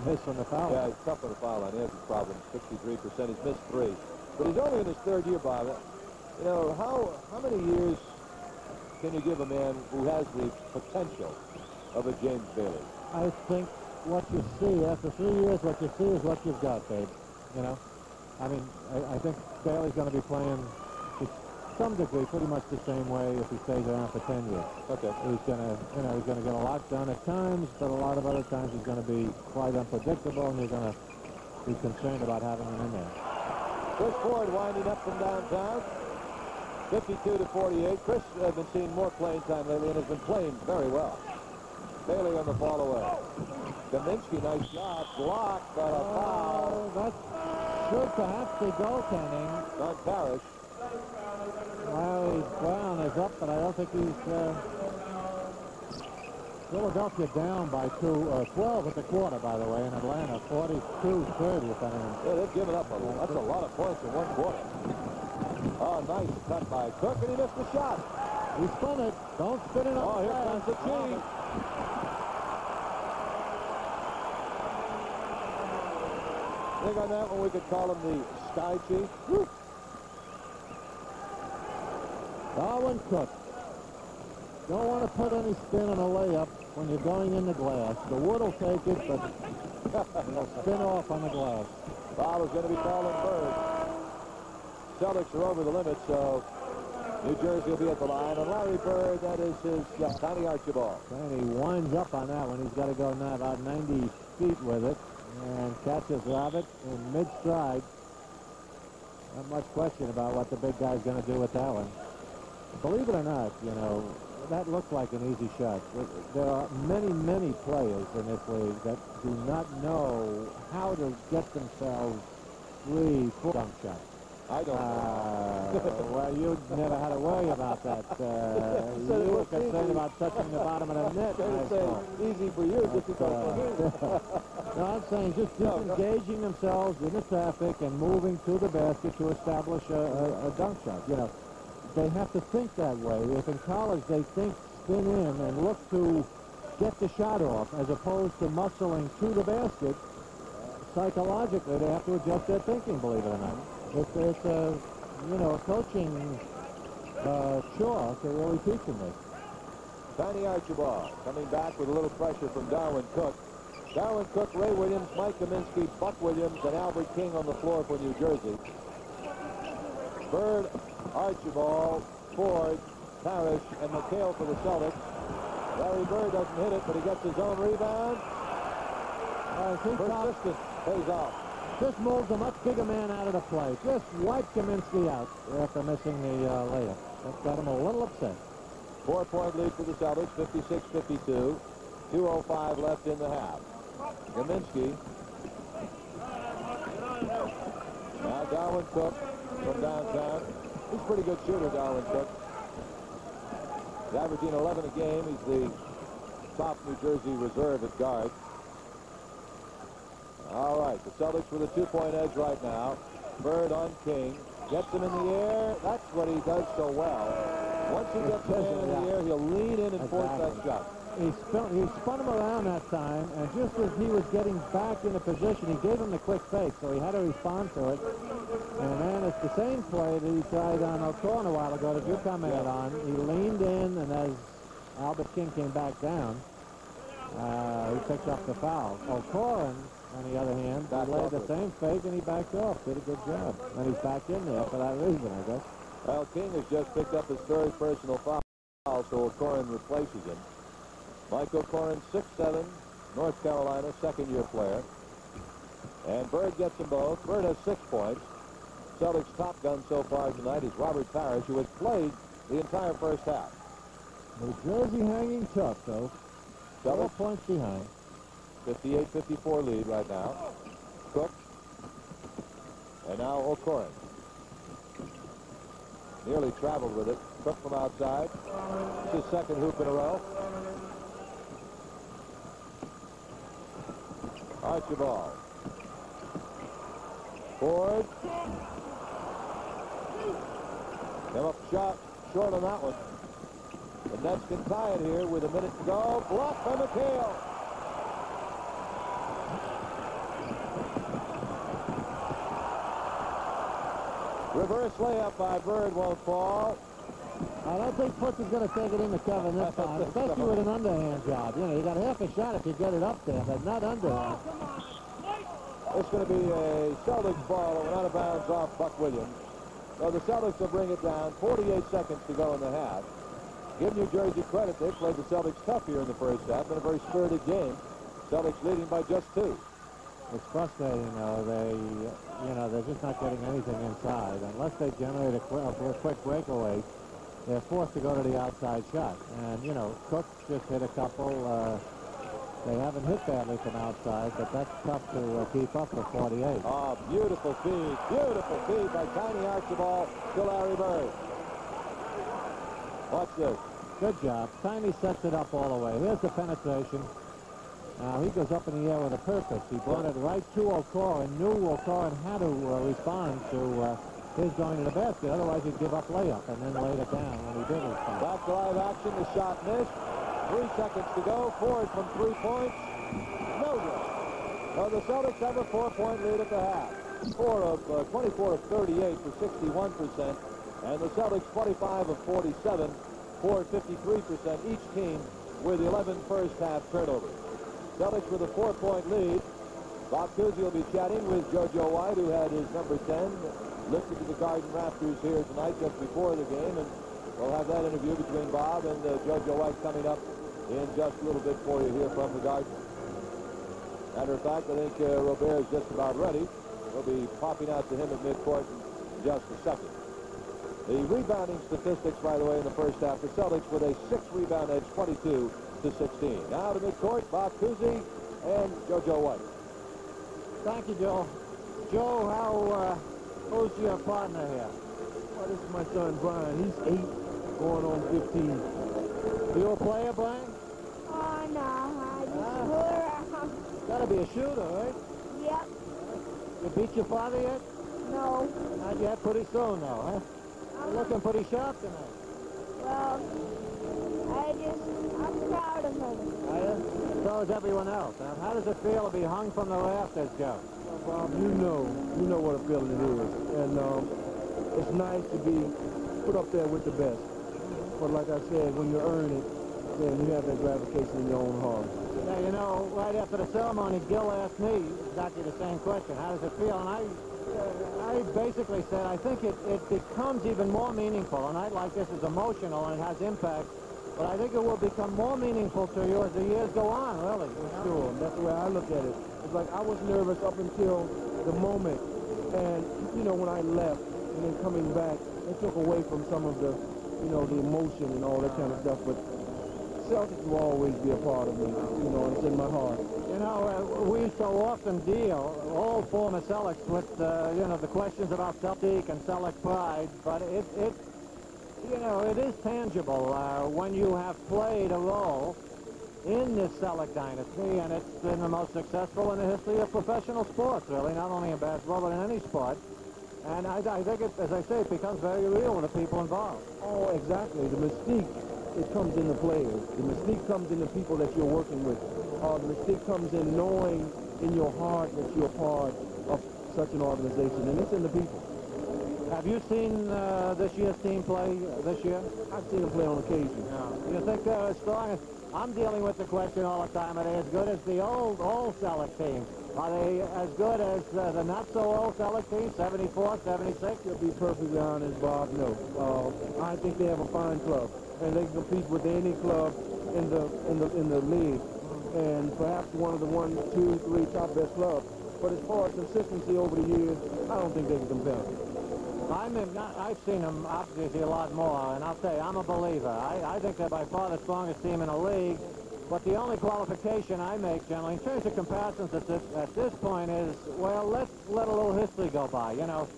miss on the foul. Yeah, he's tough on the foul line. He has his problem. 63%. He's missed 3. But he's only in his third year, Bob. You know, how many years can you give a man who has the potential of a James Bailey? I think what you see after 3 years, what you see is what you've got, babe. You know, I mean, I think Bailey's going to be playing to some degree pretty much the same way if he stays around for 10 years. Okay. He's going to, you know, he's going to get a lot done at times, but a lot of other times he's going to be quite unpredictable, and you're going to be concerned about having him in there. Chris Ford winding up from downtown. 52-48. Chris has been seeing more playing time lately and has been playing very well. Bailey on the fall away. Kaminsky, nice shot. Blocked, but a foul. That should perhaps be goaltending. On Parrish. Larry Brown is up, but I don't think he's... Philadelphia down by 12 at the quarter, by the way, in Atlanta. 42-30, if anything. Yeah, they've given up that's a lot of points in one quarter. Oh, nice cut by Cook, and he missed the shot. He spun it. Don't spin it up. Oh, here comes the key. I think on that one we could call him the Sky Chief. Woo. Darwin Cook. Don't want to put any spin on a layup when you're going in the glass. The wood will take it, but it'll spin off on the glass. Foul is going to be called on Bird. Celtics are over the limit, so New Jersey will be at the line. And Larry Bird, that is his Tiny Archibald. And he winds up on that one. He's got to go now about 90 feet with it and catches Rabbit in mid-stride. Not much question about what the big guy's going to do with that one. Believe it or not, you know, that looks like an easy shot. There are many, many players in this league that do not know how to get themselves 3, 4 dunk shots. I don't know. Well, you never had to worry about that. You were concerned about touching the bottom of the net. I say easy for you, difficult for me. No, I'm saying just disengaging themselves in the traffic and moving to the basket to establish a dunk shot. You know, they have to think that way. If in college they think spin in and look to get the shot off as opposed to muscling to the basket, psychologically they have to adjust their thinking, believe it or not. It's a, you know, a coaching chore to really teach them this. Tiny Archibald coming back with a little pressure from Darwin Cook. Darwin Cook, Ray Williams, Mike Kaminsky, Buck Williams, and Albert King on the floor for New Jersey. Bird, Archibald, Ford, Parrish, and McHale for the Celtics. Larry Bird doesn't hit it, but he gets his own rebound. Persistent pays off. Just moves a much bigger man out of the play. Just wiped Kaminsky out after missing the layup. That got him a little upset. 4-point lead for the Celtics, 56-52. 2:05 left in the half. Kaminsky. Now Darwin Cook from downtown. He's a pretty good shooter, Darwin Cook. He's averaging 11 a game. He's the top New Jersey reserve at guard. All right, the Celtics with a 2-point edge right now. Bird on King. Gets him in the air. That's what he does so well. Once he gets him in the air, he'll lean in and force that shot. He spun him around that time, and just as he was getting back into position, he gave him the quick fake, so he had to respond to it. And then it's the same play that he tried on O'Corn a while ago that you commented on. He leaned in, and as Albert King came back down, he picked up the foul. O'Corn, on the other hand, laid the same fake, and he backed off. Did a good job. And he's back in there for that reason, I guess. Well, King has just picked up his third personal foul, so O'Corn replaces him. Mike O'Corn, 6'7", North Carolina, second-year player. And Bird gets them both. Bird has 6 points. Celtics' top gun so far tonight is Robert Parrish, who has played the entire first half. New Jersey hanging tough, though. 4 points behind. 58-54 lead right now. Cook. And now O'Corn. Nearly traveled with it. Cook from outside. It's his second hoop in a row. Archibald. Ford. Came up shot short on that one. The Nets can tie it here with a minute to go. Blocked by McHale. Reverse layup by Bird won't fall. I don't think Foots is going to take it in the cover this time, especially with an underhand job. You know, you got half a shot if you get it up there, but not underhand. It's going to be a Celtics ball out of bounds off Buck Williams. So the Celtics will bring it down. 48 seconds to go in the half. Give New Jersey credit. They played the Celtics tough here in the first half. Been a very spirited game. Celtics leading by just 2. It's frustrating, though. They're just not getting anything inside. Unless they generate a quick breakaway, they're forced to go to the outside shot. And, Cook just hit a couple. They haven't hit badly from outside, but that's tough to keep up for 48. Oh, beautiful feed. Beautiful feed by Tiny Archibald to Larry Bird. Watch this. Good job. Tiny sets it up all the way. Here's the penetration. Now he goes up in the air with a purpose. He brought it right to O'Corn. Knew O'Corn had to respond to his going to the basket. Otherwise, he'd give up layup and then laid it down when he did respond. Back to live action. The shot missed. 3 seconds to go. Ford from 3 points. No good. So the Celtics have a 4-point lead at the half. 24 of 38 for 61%. And the Celtics 25 of 47 for 53%. Each team with 11 first half turnovers. Celtics with a 4-point lead. Bob Cousy will be chatting with JoJo White, who had his number 10 lifted to the Garden rafters here tonight just before the game. And we'll have that interview between Bob and JoJo White coming up in just a little bit for you here from the Garden. Matter of fact, I think Robert is just about ready. We'll be popping out to him at midcourt in just a second. The rebounding statistics, by the way, in the first half, the Celtics with a 6-rebound edge, 22-16. Now to midcourt, Bob Cousy and JoJo White. Thank you, Joe. Joe, who's your partner here? Oh, this is my son, Brian. He's 8, going on 15. You a player, Brian? Oh, no, I just fool around. Gotta be a shooter, right? Yep. You beat your father yet? No. Not yet. Pretty soon, though, huh? You're looking pretty sharp tonight. Well, I'm proud of him. Are you? So is everyone else. Now, how does it feel to be hung from the rafters, Joe? Bob, you know what a feeling it is. And it's nice to be put up there with the best. But like I said, when you earn it, then you have that gratification in your own heart. Yeah, right after the ceremony, Gil asked me exactly the same question. How does it feel? And I basically said, I think it becomes even more meaningful. A night like this is emotional and it has impact But I think it will become more meaningful to you as the years go on, really. Sure, that's the way I look at it. It's like I was nervous up until the moment, and you know, when I left and then coming back, it took away from some of the, you know, the emotion and all that kind of stuff. But Celtics will always be a part of me, you know, and it's in my heart. You know, we so often deal, all former Celtics, with, you know, the questions about Celtic and Celtic pride, but you know, it is tangible when you have played a role in this Celtic dynasty, and it's been the most successful in the history of professional sports, really, not only in basketball, but in any sport. And I think, as I say, it becomes very real with the people involved. Oh, exactly. The mystique, it comes in the players. The mystique comes in the people that you're working with. The mystique comes in knowing in your heart that you're part of such an organization, and it's in the people. Have you seen this year's team play this year? I've seen them play on occasion. You think they're as strong as... I'm dealing with the question all the time, are they as good as the old Celtic team? Are they as good as the not-so-old Celtic team, 74, 76? To be perfectly honest, Bob, no. I think they have a fine club, and they can compete with any club in the league, and perhaps one of the 1, 2, 3 top best clubs. But as far as consistency over the years, I don't think they can compare. I've seen them obviously a lot more, and I'll tell you, I'm a believer. I think they're by far the strongest team in the league, but the only qualification I make generally in terms of comparisons at this point is, well, let's let a little history go by. You know,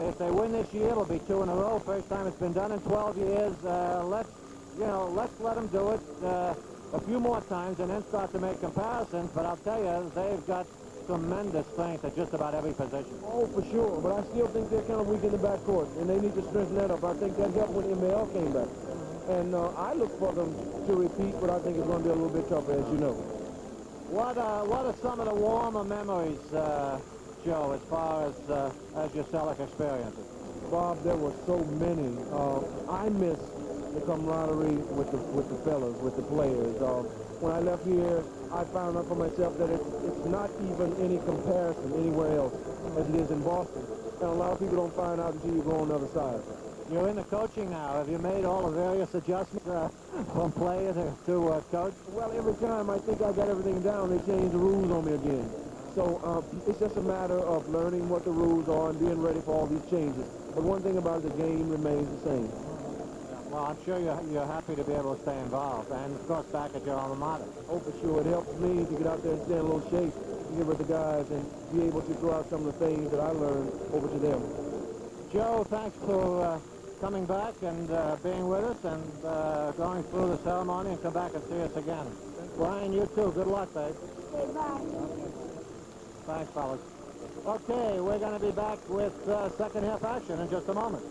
if they win this year, it'll be 2 in a row, first time it's been done in 12 years. Let's let them do it a few more times and then start to make comparisons. But I'll tell you, they've got tremendous strength at just about every position. Oh, for sure, but I still think they're kind of weak in the backcourt, and they need to strengthen that up. I think that helped when ML came back. And I look for them to repeat, but I think it's going to be a little bit tougher, as you know. What are some of the warmer memories, Joe, as far as your Celtic experiences? Bob, there were so many. I miss the camaraderie with the fellas, with the players. When I left here, I found out for myself that it's not even any comparison anywhere else as it is in Boston. And a lot of people don't find out until you go on the other side. You're in the coaching now. Have you made all the various adjustments from player to coach? Well, every time I think I got everything down, they change the rules on me again. So it's just a matter of learning what the rules are and being ready for all these changes. But one thing about it, the game remains the same. Well, I'm sure you're happy to be able to stay involved, and of course back at your alma mater. Oh, for sure. It helps me to get out there and stay in a little shape, to get with the guys, and be able to throw out some of the things that I learned over to them. Joe, thanks for coming back and being with us and going through the ceremony, and come back and see us again. Brian, you too. Good luck, babe. Okay, bye. Thanks, fellas. Okay, we're going to be back with second half action in just a moment.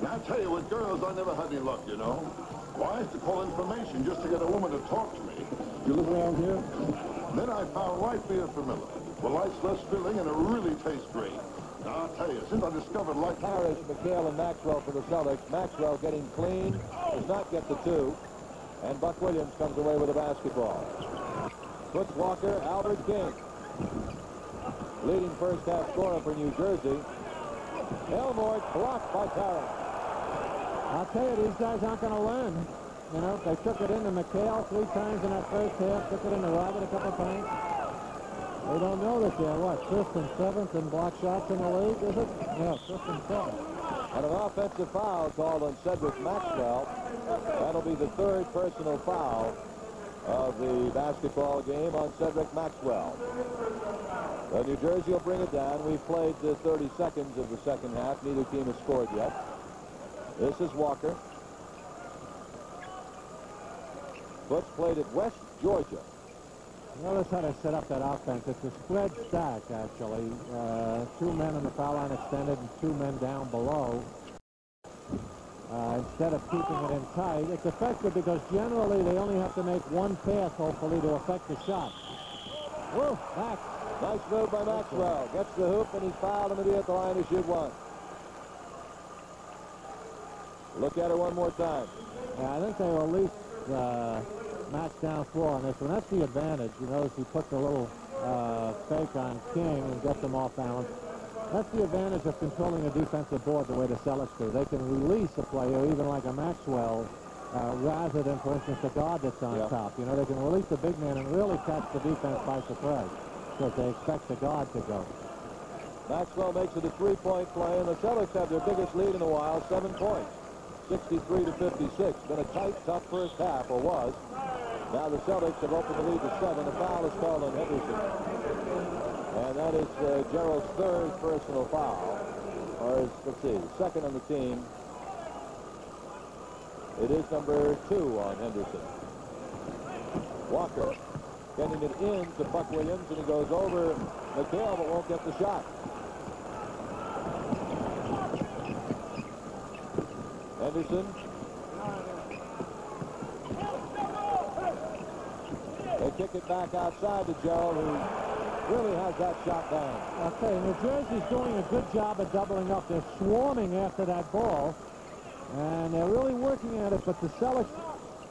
I tell you, with girls, I never had any luck, you know. Well, I used to call information just to get a woman to talk to me. You live around here? Then I found light beer for Miller. Well, light's less filling, and it really tastes great. Now, I'll tell you, since I discovered light... Parrish, McHale, and Maxwell for the Celtics. Maxwell getting clean, does not get the 2. And Buck Williams comes away with the basketball. Puts Walker, Albert King. Leading first half scorer for New Jersey. Elmore blocked by Parrish. I'll tell you, these guys aren't going to learn. You know, they took it into McHale 3 times in that first half, took it into Robert a couple of times. They don't know that they're, what, 5th and 7th in block shots in the league, is it? Yeah, 5th and 7th. And an offensive foul called on Cedric Maxwell. That'll be the 3rd personal foul of the basketball game on Cedric Maxwell. New Jersey will bring it down. We've played 30 seconds of the second half. Neither team has scored yet. This is Walker. Foots played at West Georgia. Notice how they set up that offense. It's a spread stack, actually. 2 men on the foul line extended and 2 men down below. Instead of keeping it in tight, it's effective because generally they only have to make 1 pass, hopefully, to affect the shot. Whoa, Max. Nice move by Maxwell. Gets the hoop, and he's fouled him to be at the line to shoot 1. Look at it one more time. Yeah, I think they will at least match down 4 on this one. That's the advantage. You notice he put the little fake on King and get them off balance. That's the advantage of controlling a defensive board the way the Celtics do. They can release a player, even like a Maxwell, rather than, for instance, the guard that's on top. You know, they can release the big man and really catch the defense by surprise because they expect the guard to go. Maxwell makes it a three-point play, and the Celtics have their biggest lead in a while, 7 points, 63 to 56. Been a tight, tough first half, or was. Now the Celtics have opened the lead to 7. A foul is called on Henderson. And that is Gerald's third personal foul. Or, let's see, second on the team. It is number 2 on Henderson. Walker getting it in to Buck Williams, and he goes over McHale, but won't get the shot. Henderson. They kick it back outside to Gerald, who really has that shot down. Okay, New Jersey's doing a good job of doubling up. They're swarming after that ball, and they're really working at it, but the Celtics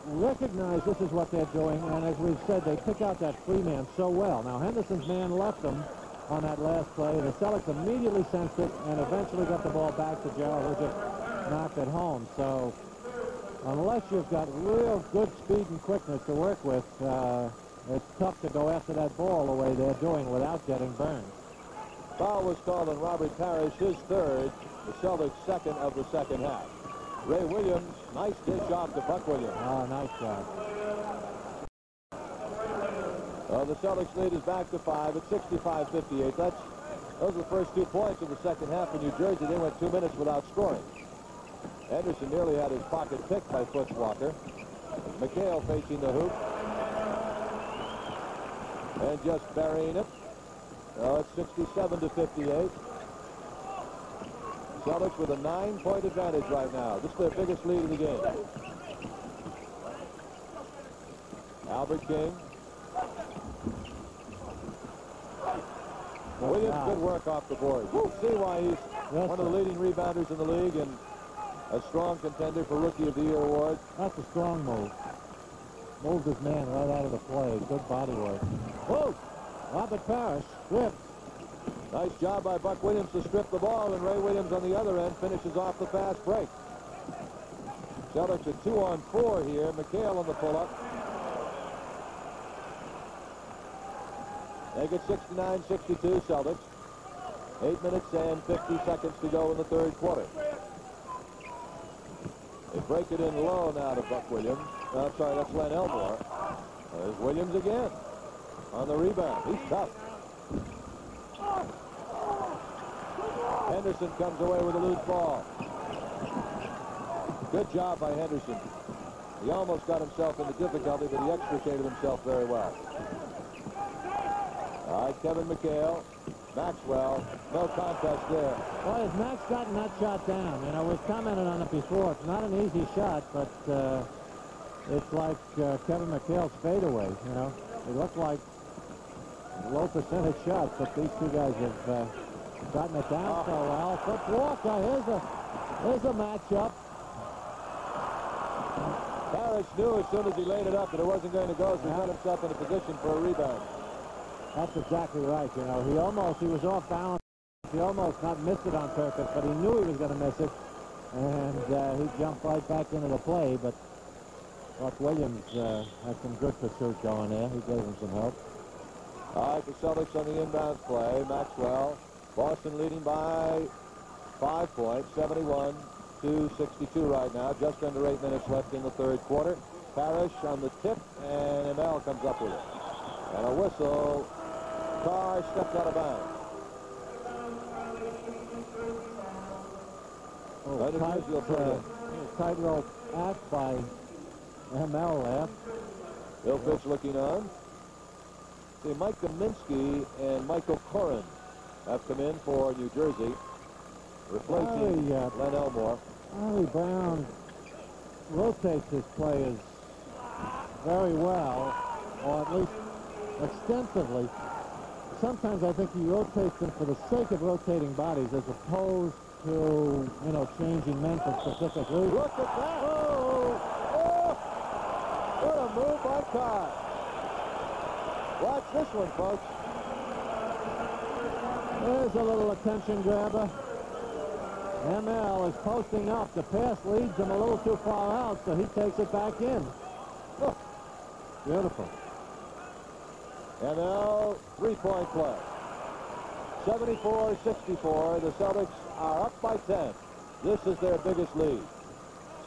recognize this is what they're doing, and as we've said, they pick out that free man so well. Now, Henderson's man left them on that last play. The Celtics immediately sensed it and eventually got the ball back to Gerald, who just knocked it home. So unless you've got real good speed and quickness to work with, it's tough to go after that ball the way they're doing without getting burned. Foul was called on Robert Parrish, his third, the Celtics' second of the second half. Ray Williams, nice dish off to Buck Williams. Oh, nice job. The Celtics lead is back to 5 at 65-58. Those are the first 2 points of the second half in New Jersey. They went 2 minutes without scoring. Anderson nearly had his pocket picked by Foots Walker. McHale facing the hoop. And just burying it. It's 67-58. Celtics with a 9-point advantage right now. This is their biggest lead in the game. Albert King. Williams, good work off the board. You'll see why he's one of the leading rebounders in the league and a strong contender for Rookie of the Year award. That's a strong move. Moved his man right out of the play. Good body work. Whoa! Robert Parrish stripped. Nice job by Buck Williams to strip the ball, and Ray Williams on the other end finishes off the fast break. Celtics are 2-on-4 here. McHale on the pull-up. They get 69-62 Celtics. 8 minutes and 50 seconds to go in the third quarter. They break it in low now to Buck Williams. I'm sorry, that's Len Elmore. There's Williams again on the rebound. He's tough. Henderson comes away with a loose ball. Good job by Henderson. He almost got himself into difficulty, but he extricated himself very well. All right, Kevin McHale. Maxwell, no contest there. Boy, has Max gotten that shot down? You know, we've commented on it before. It's not an easy shot, but it's like Kevin McHale's fadeaway, you know. They look like low percentage shots, but these two guys have gotten it down so well. Foots Walker, here's a matchup. Parrish knew as soon as he laid it up that it wasn't going to go, so he got himself in a position for a rebound. That's exactly right. You know, he was off balance. He almost not missed it on purpose, but he knew he was going to miss it, and he jumped right back into the play. But Buck Williams had some good pursuit going there. He gave him some help. All right, the Celtics on the inbounds play. Maxwell, Boston leading by 5 points, 71-62 right now. Just under 8 minutes left in the third quarter. Parrish on the tip, and ML comes up with it. And a whistle. Carr stepped out of bounds. Tightrope act by ML there. Bill Fitch looking on. See, Mike Kaminsky and Michael Corrin have come in for New Jersey, replacing Len Elmore. Harry Brown rotates his players very well, or at least extensively. Sometimes I think he rotates them for the sake of rotating bodies as opposed to, you know, changing men for specific reasons. Look at that! Oh! Oh! What a move by Carr. Watch this one, folks. There's a little attention grabber. ML is posting up. The pass leads him a little too far out, so he takes it back in. Oh, beautiful. ML, three-point play. 74-64. The Celtics are up by 10. This is their biggest lead.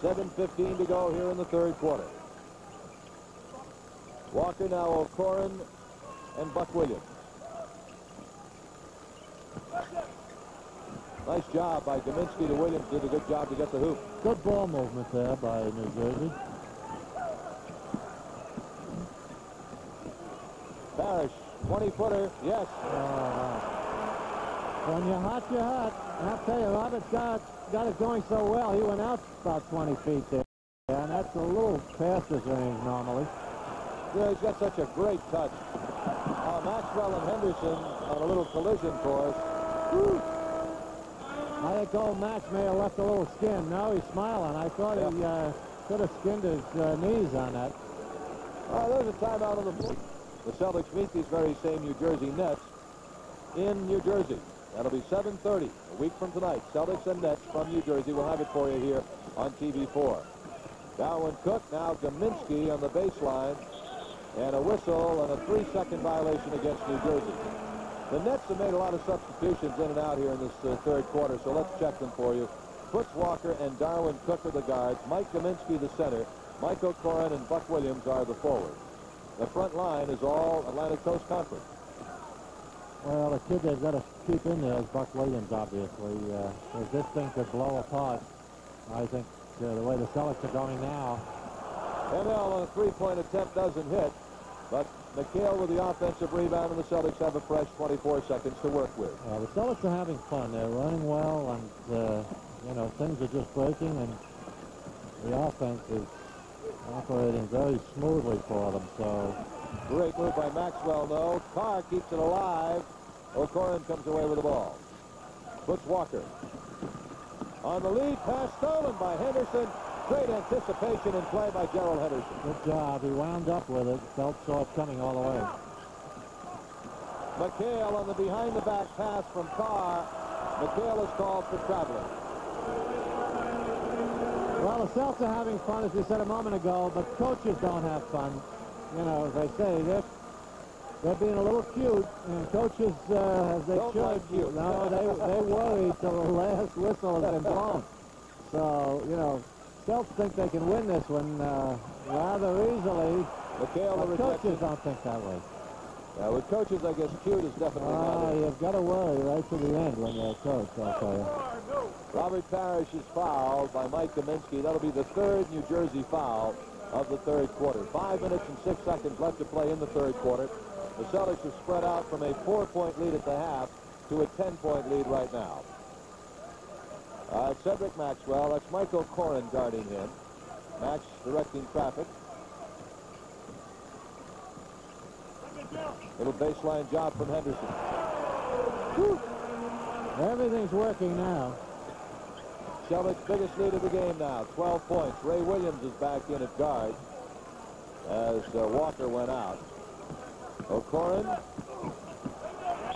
7:15 to go here in the third quarter. Walker now, O'Corin and Buck Williams. Nice job by Kaminsky to Williams. Did a good job to get the hoop. Good ball movement there by New Jersey. Parrish, 20-footer, yes. When you're hot, you're hot. And I'll tell you, Roberts got it going so well. He went out about 20 feet there. And that's a little past his range normally. Yeah, he's got such a great touch. Maxwell and Henderson on a little collision course. Woo. I think old Max may have left a little skin. Now he's smiling. I thought he could have skinned his knees on that. There's a timeout on the floor. The Celtics meet these very same New Jersey Nets in New Jersey. That'll be 7:30, a week from tonight. Celtics and Nets from New Jersey. We'll have it for you here on TV4. Darwin Cook, now Kaminsky on the baseline. And a whistle and a 3-second violation against New Jersey. The Nets have made a lot of substitutions in and out here in this third quarter, so let's check them for you. Fritz Walker and Darwin Cook are the guards. Mike Kaminsky the center. Mike O'Corin and Buck Williams are the forwards. The front line is all Atlantic Coast Conference. Well, the kid they've got to keep in there is Buck Williams, obviously. If this thing could blow apart, I think the way the Celtics are going now. ML on a three-point attempt doesn't hit, but McHale with the offensive rebound, and the Celtics have a fresh 24 seconds to work with. The Celtics are having fun. They're running well, and, you know, things are just breaking, and the offense is operating very smoothly for them. So great move by Maxwell, though. Carr keeps it alive. O'Corin comes away with the ball. Fritz Walker. On the lead, pass stolen by Henderson. Great anticipation and play by Gerald Henderson. Good job. He wound up with it. Felt saw it coming all the way. McHale on the behind-the-back pass from Carr. McHale is called for traveling. Well, the Celtics are having fun, as we said a moment ago, but coaches don't have fun. You know, as they say, they're being a little cute, and coaches, as they don't should, like cute. no, they worry till the last whistle has been blown. So, you know, Celtics think they can win this one rather easily. McHale, the coaches don't think that way. Yeah, with coaches, I guess cute is definitely not it. You've got to worry right to the end when you're a coach, I'll tell you. Robert Parrish is fouled by Mike Kaminsky. That'll be the third New Jersey foul of the third quarter. 5 minutes and 6 seconds left to play in the third quarter. The Celtics have spread out from a 4-point lead at the half to a 10-point lead right now. Cedric Maxwell, that's Mike O'Corin guarding him. Max directing traffic. Little baseline job from Henderson. Whew. Everything's working now. Celtics' biggest lead of the game now, 12 points. Ray Williams is back in at guard as Walker went out. O'Corin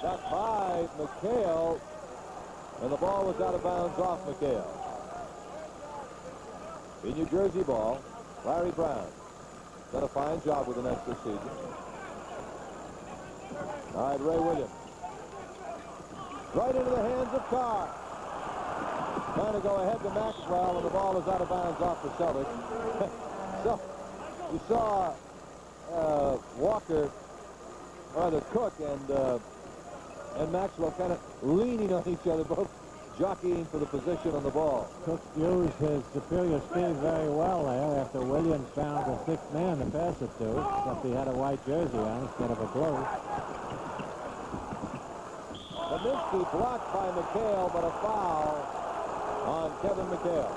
shot by McHale, and the ball was out of bounds off McHale. In New Jersey ball, Larry Brown done a fine job with the Nets this season. All right, Ray Williams. Right into the hands of Carr. Trying to go ahead to Maxwell, and the ball is out of bounds off the Celtics. So, you saw Walker, or rather Cook, and Maxwell kind of leaning on each other, both jockeying for the position on the ball. Cook used his superior speed very well there after Williams found a sixth man to pass it to, except he had a white jersey on instead of a blue. Kaminsky blocked by McHale, but a foul on Kevin McHale.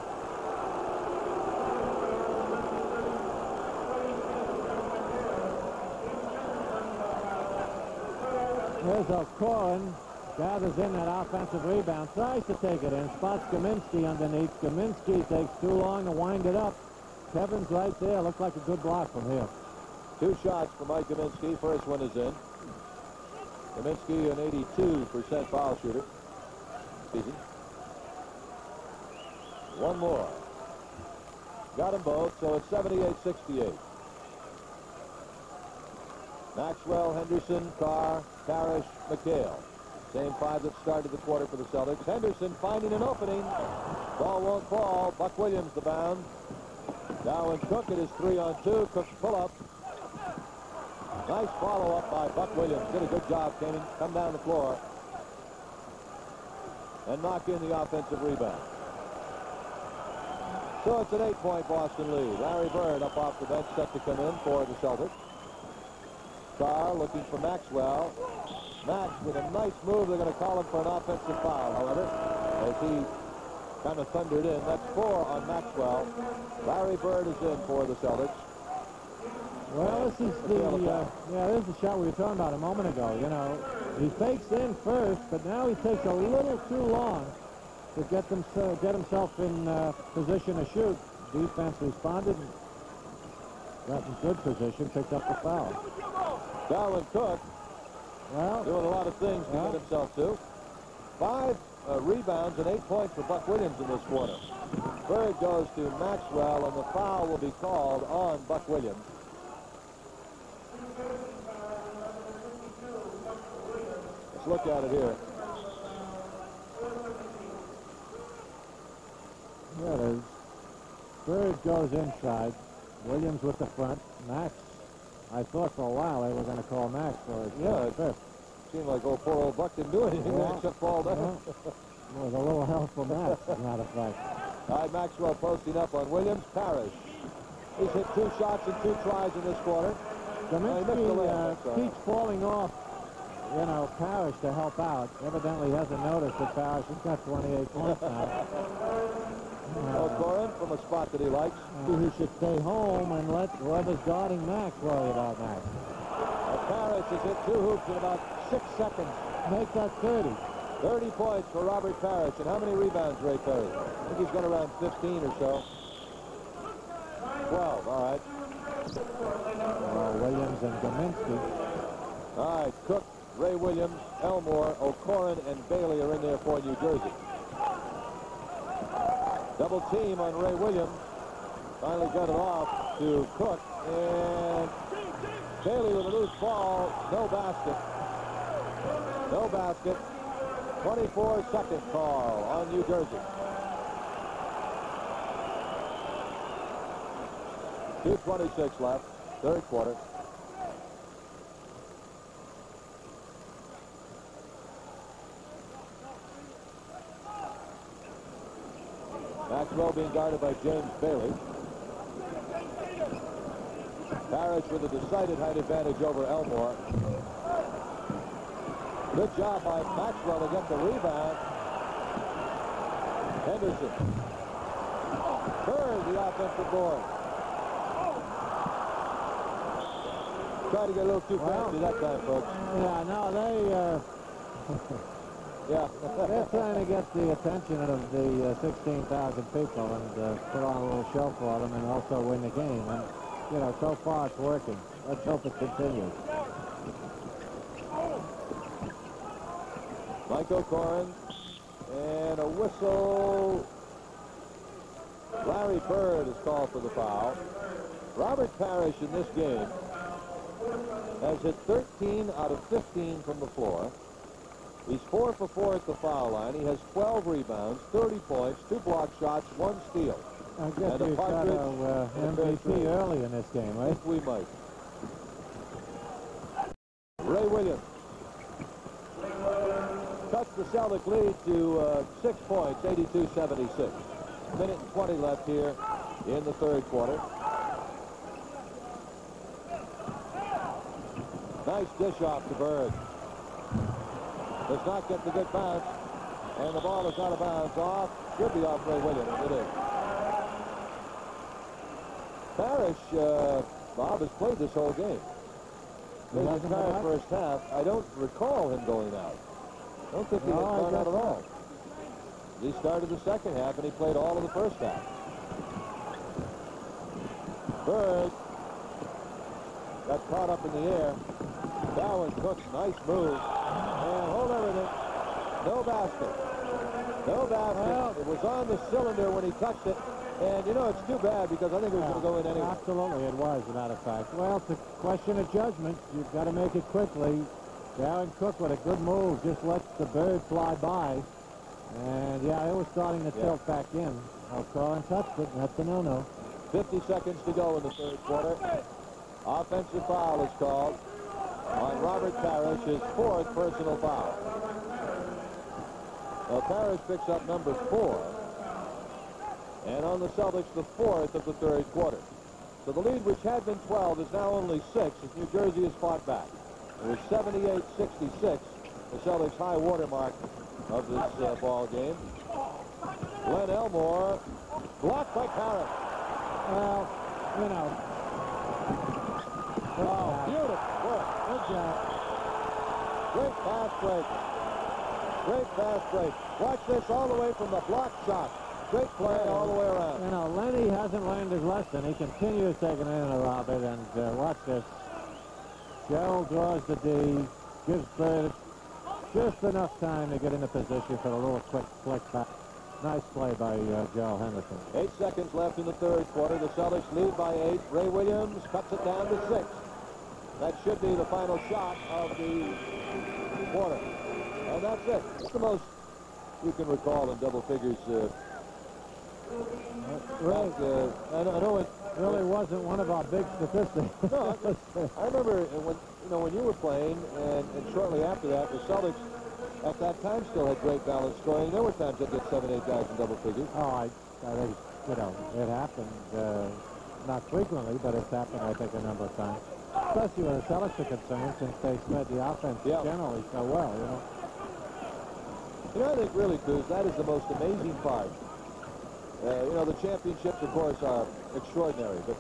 There's O'Corin, gathers in that offensive rebound, tries to take it in, spots Kaminsky underneath. Kaminsky takes too long to wind it up. Kevin's right there. Looks like a good block from here. 2 shots for Mike Kaminsky. First one is in. Kaminsky, an 82% foul shooter. Season. One more. Got them both, so it's 78-68. Maxwell, Henderson, Carr, Parrish, McHale. Same five that started the quarter for the Celtics. Henderson finding an opening. Ball won't fall. Buck Williams the bound. Now and Cook, it is 3-on-2. Cook's pull-up. Nice follow-up by Buck Williams. Did a good job, Kanan. Come down the floor and knock in the offensive rebound. So it's an 8-point Boston lead. Larry Bird up off the bench, set to come in for the Celtics. Carr looking for Maxwell. Max with a nice move. They're going to call him for an offensive foul, however, as he kind of thundered in. That's 4 on Maxwell. Larry Bird is in for the Celtics. Well, this is this is the shot we were talking about a moment ago. You know, he fakes in first, but now he takes a little too long to get himself in position to shoot. Defense responded and got in good position, picked up the foul. Darwin Cook, well, doing a lot of things to get himself to. 5 rebounds and 8 points for Buck Williams in this quarter. Bird goes to Maxwell, and the foul will be called on Buck Williams. Let's look at it here. There it is. Bird goes inside. Williams with the front. Max, I thought for a while they were going to call Max for his fifth. Seemed like poor old Buck didn't do anything except fall down. With a little help from Max, as a matter of fact. All right, Maxwell posting up on Williams. Parrish. He's hit 2 shots and 2 tries in this quarter. Kaminsky keeps falling off, you know, Parrish to help out. Evidently hasn't noticed that Parrish has got 28 points now. Corin from a spot that he likes. He should stay home and let whoever's guarding Max worry about Max. Parrish has hit 2 hoops in about 6 seconds. Make that 30. 30 points for Robert Parrish. And how many rebounds, Ray Perry? I think he's got around 15 or so. 12, all right. Williams and Kaminsky. All right, Cook, Ray Williams, Elmore, O'Corin, and Bailey are in there for New Jersey. Double team on Ray Williams. Finally got it off to Cook, and Bailey with a loose ball. No basket. No basket. 24-second call on New Jersey. 2:26 left, third quarter. Maxwell being guarded by James Bailey. Parrish with a decided height advantage over Elmore. Good job by Maxwell to get the rebound. Henderson. Bird, the offensive board. Tried to get a little too fancy that time, folks. Yeah, no, they're trying to get the attention of the 16,000 people and put on a little show for them and also win the game. And, you know, so far it's working. Let's hope it continues. Mike O'Corin and a whistle. Larry Bird is called for the foul. Robert Parrish in this game has hit 13 out of 15 from the floor. He's 4 for 4 at the foul line. He has 12 rebounds, 30 points, 2 block shots, 1 steal. I guess we've got a MVP early in this game, right? We might. Ray Williams cuts the Celtic lead to 6 points, 82-76. Minute and 20 left here in the third quarter. Nice dish off to Bird. Does not get the good bounce, and the ball is out of bounds. Off, should be off Ray Williams. It is. Parrish, Bob, has played this whole game. In the entire first half, I don't recall him going out. I don't think he had gone out at all. He started the second half, and he played all of the first half. Bird got caught up in the air. Darwin Cook's nice move. And hold everything. No basket. No basket. Well, it was on the cylinder when he touched it. And, you know, it's too bad because I think it was going to go in anyway. Absolutely, it was, as a matter of fact. Well, it's a question of judgment. You've got to make it quickly. Darren Cook with a good move just lets the bird fly by. And, yeah, it was starting to tilt back in. O'Corrin touched it, and that's a no-no. 50 seconds to go in the third quarter. Offensive foul is called on Robert Parrish, his 4th personal foul. Well, Parrish picks up number 4. And on the Celtics, the 4th of the third quarter. So the lead, which had been 12, is now only 6 as New Jersey has fought back. It was 78-66, the Celtics' high watermark of this ball game. Glenn Elmore blocked by Parrish. Well, you know. Oh, beautiful work. Good job. Great fast break. Great fast break. Watch this all the way from the block shot. Great play all the way around. You know, Lenny hasn't learned his lesson. He continues taking it in, Robert, and watch this. Gerald draws the D, gives Bird just enough time to get into position for a little quick flick back. Nice play by Gerald Henderson. 8 seconds left in the third quarter. The Celtics lead by 8. Ray Williams cuts it down to 6. That should be the final shot of the quarter. And that's it. It's the most you can recall in double figures. Right. I know it really wasn't one of our big statistics. No, I remember when you were playing, and shortly after that, the Celtics at that time still had great balance scoring. There were times they'd get 7, 8 guys in double figures. Oh, I think, you know, it happened not frequently, but it's happened, I think, a number of times. Especially where the Celtics are concerned, since they spread the offense generally so well, you know. You know, I think really, Coos, that is the most amazing part. You know, the championships, of course, are extraordinary, but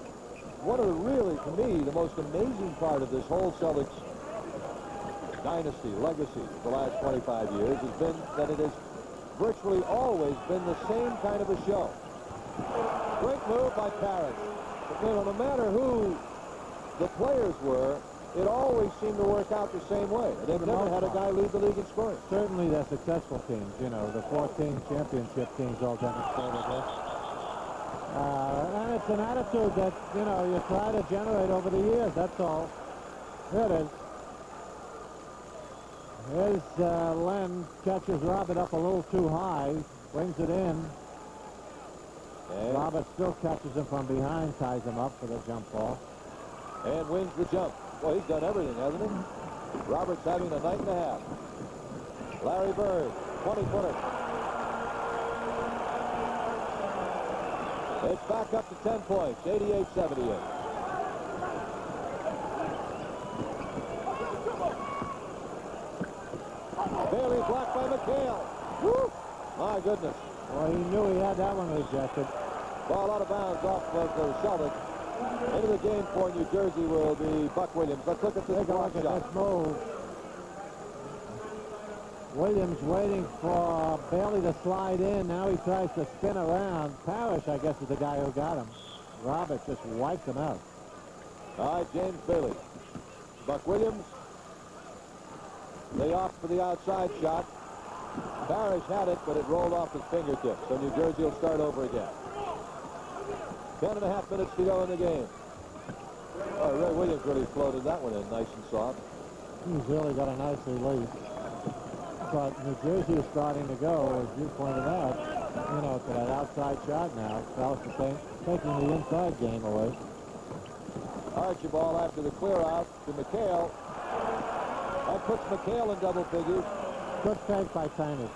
one of the really, to me, the most amazing part of this whole Celtics dynasty, legacy, the last 25 years has been that it has virtually always been the same kind of a show. Great move by Parrish. But, you know, no matter who the players were, it always seemed to work out the same way. They've never had a guy lead the league in scoring. Certainly they're successful teams, you know, the 14 championship teams all demonstrated this. And it's an attitude that, you know, you try to generate over the years, that's all. Here it is. Here's Len, catches Robert up a little too high, brings it in. And Robert still catches him from behind, ties him up for the jump ball. And wins the jump. Well, he's done everything, hasn't he? Robert's having a night and a half. Larry Bird, 20-footer. It's back up to 10 points, 88-78. Bailey blocked by McHale. Woo! My goodness. Well, he knew he had that one rejected. Ball out of bounds off of the Celtics. Into the game for New Jersey will be Buck Williams. Let's look at this block shot. This move. Williams waiting for Bailey to slide in. Now he tries to spin around. Parrish, I guess, is the guy who got him. Robert just wiped him out. All right, James Bailey. Buck Williams. They opt for the outside shot. Parrish had it, but it rolled off his fingertips. So New Jersey will start over again. 10.5 minutes to go in the game. Oh, Ray Williams really floated that one in nice and soft. He's really got a nice release. But New Jersey is starting to go, as you pointed out, you know, to that outside shot now. Celtics taking the inside game away. Archibald after the clear out to McHale. That puts McHale in double figures. Good fake by Tiny.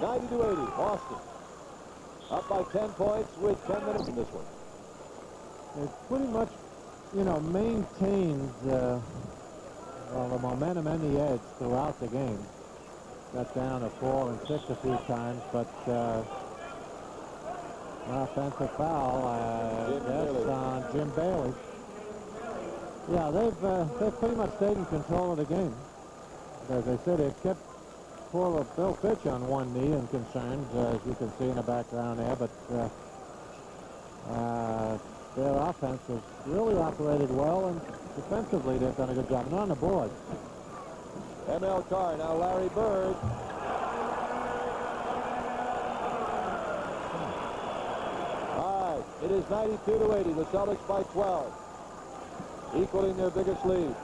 90-80, Boston. Up by 10 points with 10 minutes in this one. It pretty much, you know, maintains the momentum and the edge throughout the game. Got down to 4 and 6 a few times, but offensive foul, on Jim Bailey. Yeah, they've pretty much stayed in control of the game. As I said, they've kept poor Bill Fitch on one knee and concerned, as you can see in the background there, but Their offense has really operated well, and defensively they've done a good job. And on the board. ML Carr, now Larry Bird. All right, it is 92-80. The Celtics by 12, equaling their biggest lead.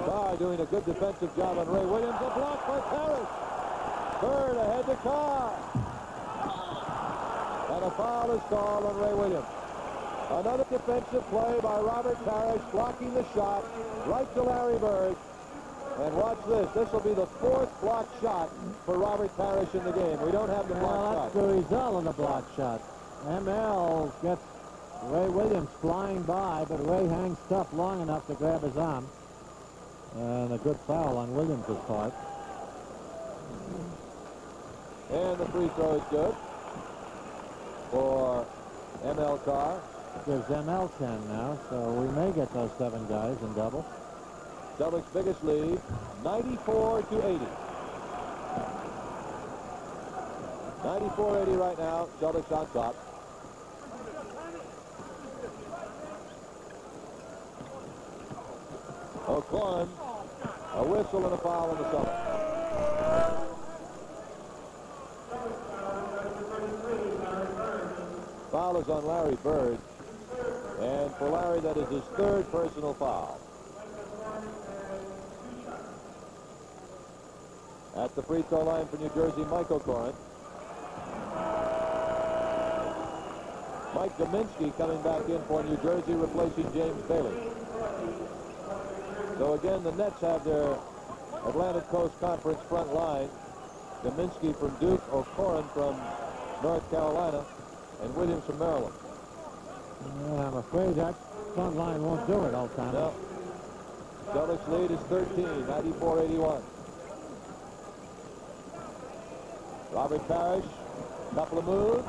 Carr doing a good defensive job on Ray Williams. A block by Parrish. Bird ahead to Carr. And a foul is called on Ray Williams. Another defensive play by Robert Parrish, blocking the shot right to Larry Bird. And watch this. This will be the 4th block shot for Robert Parrish in the game. We don't have the block Well, shot. that's the result of the block shot. ML gets Ray Williams flying by, but Ray hangs tough long enough to grab his arm. And a good foul on Williams' part. And the free throw is good for ML Carr. Gives ML 10 now, so we may get those 7 guys in double. Celtics' biggest lead, 94-80. 94-80 right now. Celtics on top. O'Cloughan, a whistle and a foul on the Celtics. Foul is on Larry Bird. And for Larry, that is his 3rd personal foul. At the free throw line for New Jersey, Mike O'Cloughan. Mike Dominski coming back in for New Jersey, replacing James Bailey. So again, the Nets have their Atlantic Coast Conference front line. Dominski from Duke, O'Cloughan from North Carolina, and Williams from Maryland. Yeah, I'm afraid that front line won't do it all the time. No. Celtics lead is 13, 94-81. Robert Parrish, couple of moves,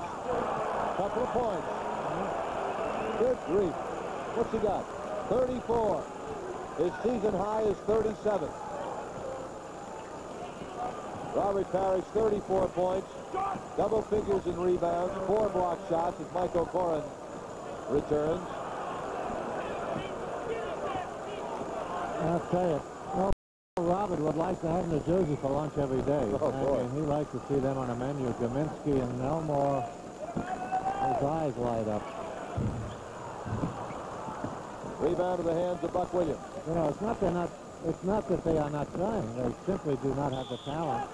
couple of points. Good grief. What's he got? 34. His season high is 37. Robert Parrish, 34 points, double figures in rebounds, 4 block shots as Mike O'Cloughan returns. I'll tell you, well, Robert would like to have New Jersey for lunch every day. Oh, boy. And he likes to see them on a menu. Dominski and Elmore, his eyes light up. Rebound to the hands of Buck Williams. You know, it's not that they are not trying. They simply do not have the talent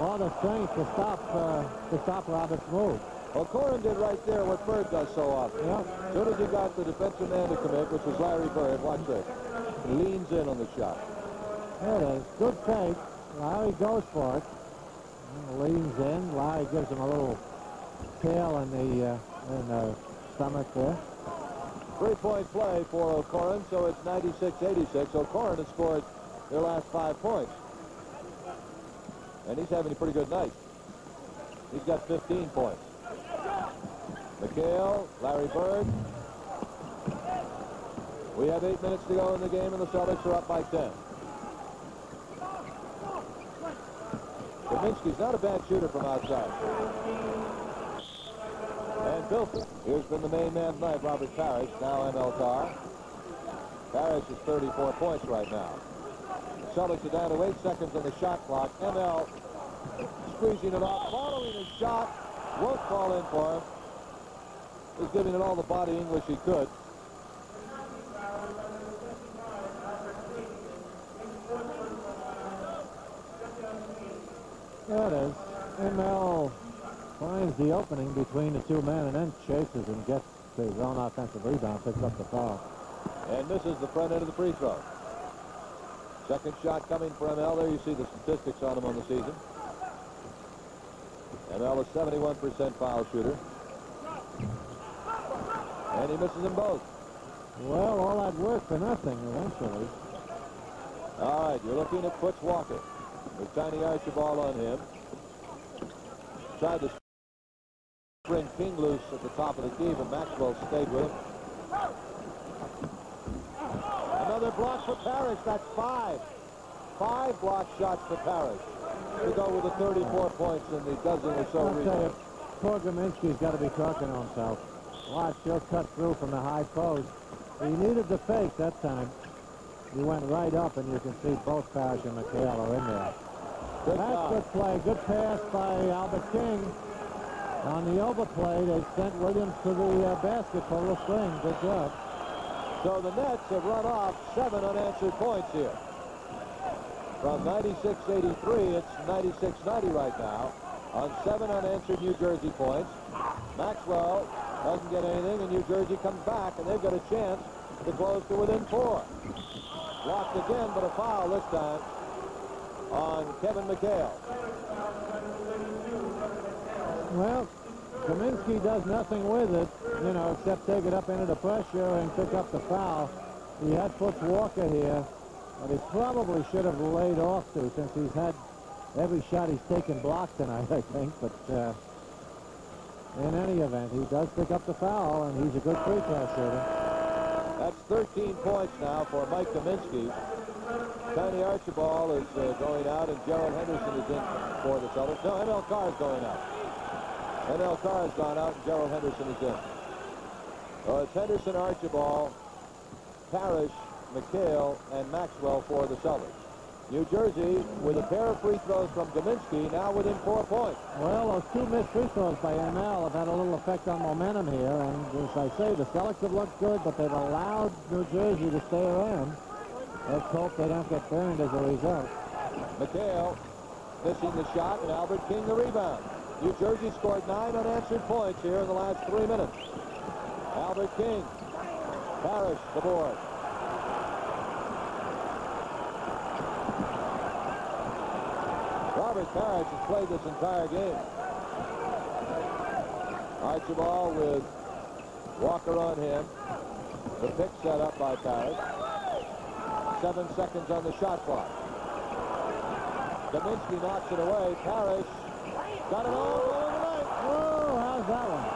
or the strength to stop Robert's move. O'Cloughan did right there what Bird does so often. Yeah. As soon as he got the defensive man to commit, which was Larry Bird, watch this. He leans in on the shot. There it is. Good fake. Larry goes for it. Leans in. Larry gives him a little tail in the stomach there. 3-point play for O'Cloughan, so it's 96-86. O'Cloughan has scored their last 5 points. And he's having a pretty good night. He's got 15 points. McHale, Larry Bird. We have 8 minutes to go in the game, and the Celtics are up by 10. Dominski's not a bad shooter from outside. And Bilford. Here's been the main man tonight, Robert Parrish, now ML Carr. Parrish is 34 points right now. The Celtics are down to 8 seconds on the shot clock. ML squeezing it off, following his shot. Won't fall in for him. He's giving it all the body English he could. There it is. ML finds the opening between the 2 men and then chases and gets his own offensive rebound, picks up the foul. And misses the front end of the free throw. Second shot coming for ML. There you see the statistics on him on the season. ML is 71% foul shooter. And he misses them both. Well, all that work for nothing eventually. All right, you're looking at Foots Walker with Tiny Archibald on him. Tried to bring King loose at the top of the key, but Maxwell stayed with him. Another block for Parrish. That's 5. 5 block shots for Parrish to go with the 34 points and the dozen or so I'll tell you, rebounds. poor Gaminsky's got to be talking to himself. Watch, he'll cut through from the high post. He needed the fake that time. He went right up, and you can see both Parrish and McHale are in there. That's good play. Good pass by Albert King. On the overplay, they sent Williams to the basket for the string. Good job. So the Nets have run off 7 unanswered points here. From 96-83, it's 96-90 right now on 7 unanswered New Jersey points. Maxwell doesn't get anything, and New Jersey comes back, and they've got a chance to close to within 4. Blocked again, but a foul this time on Kevin McHale. Well, Kaminsky does nothing with it, you know, except take it up into the pressure and pick up the foul. He had Foots Walker here, but he probably should have laid off to, since he's had every shot he's taken blocked tonight, I think. But in any event, he does pick up the foul, and he's a good free throw shooter. That's 13 points now for Mike Kaminsky. Tiny Archibald is going out, and Gerald Henderson is in for the Celtics. No, M.L. Carr is going out. M.L. Carr has gone out, and Gerald Henderson is in. So it's Henderson, Archibald, Parrish, McHale, and Maxwell for the Celtics. New Jersey, with a pair of free throws from Kaminsky, now within 4 points. Well, those 2 missed free throws by ML have had a little effect on momentum here, and as I say, the Celtics have looked good, but they've allowed New Jersey to stay around. Let's hope they don't get burned as a result. McHale missing the shot, and Albert King the rebound. New Jersey scored 9 unanswered points here in the last 3 minutes. Albert King, Parrish, the board. Robert Parrish has played this entire game. Archibald with Walker on him. The pick set up by Parrish. 7 seconds on the shot clock. Kaminsky knocks it away. Parrish got it all over the night. Oh, how's that one?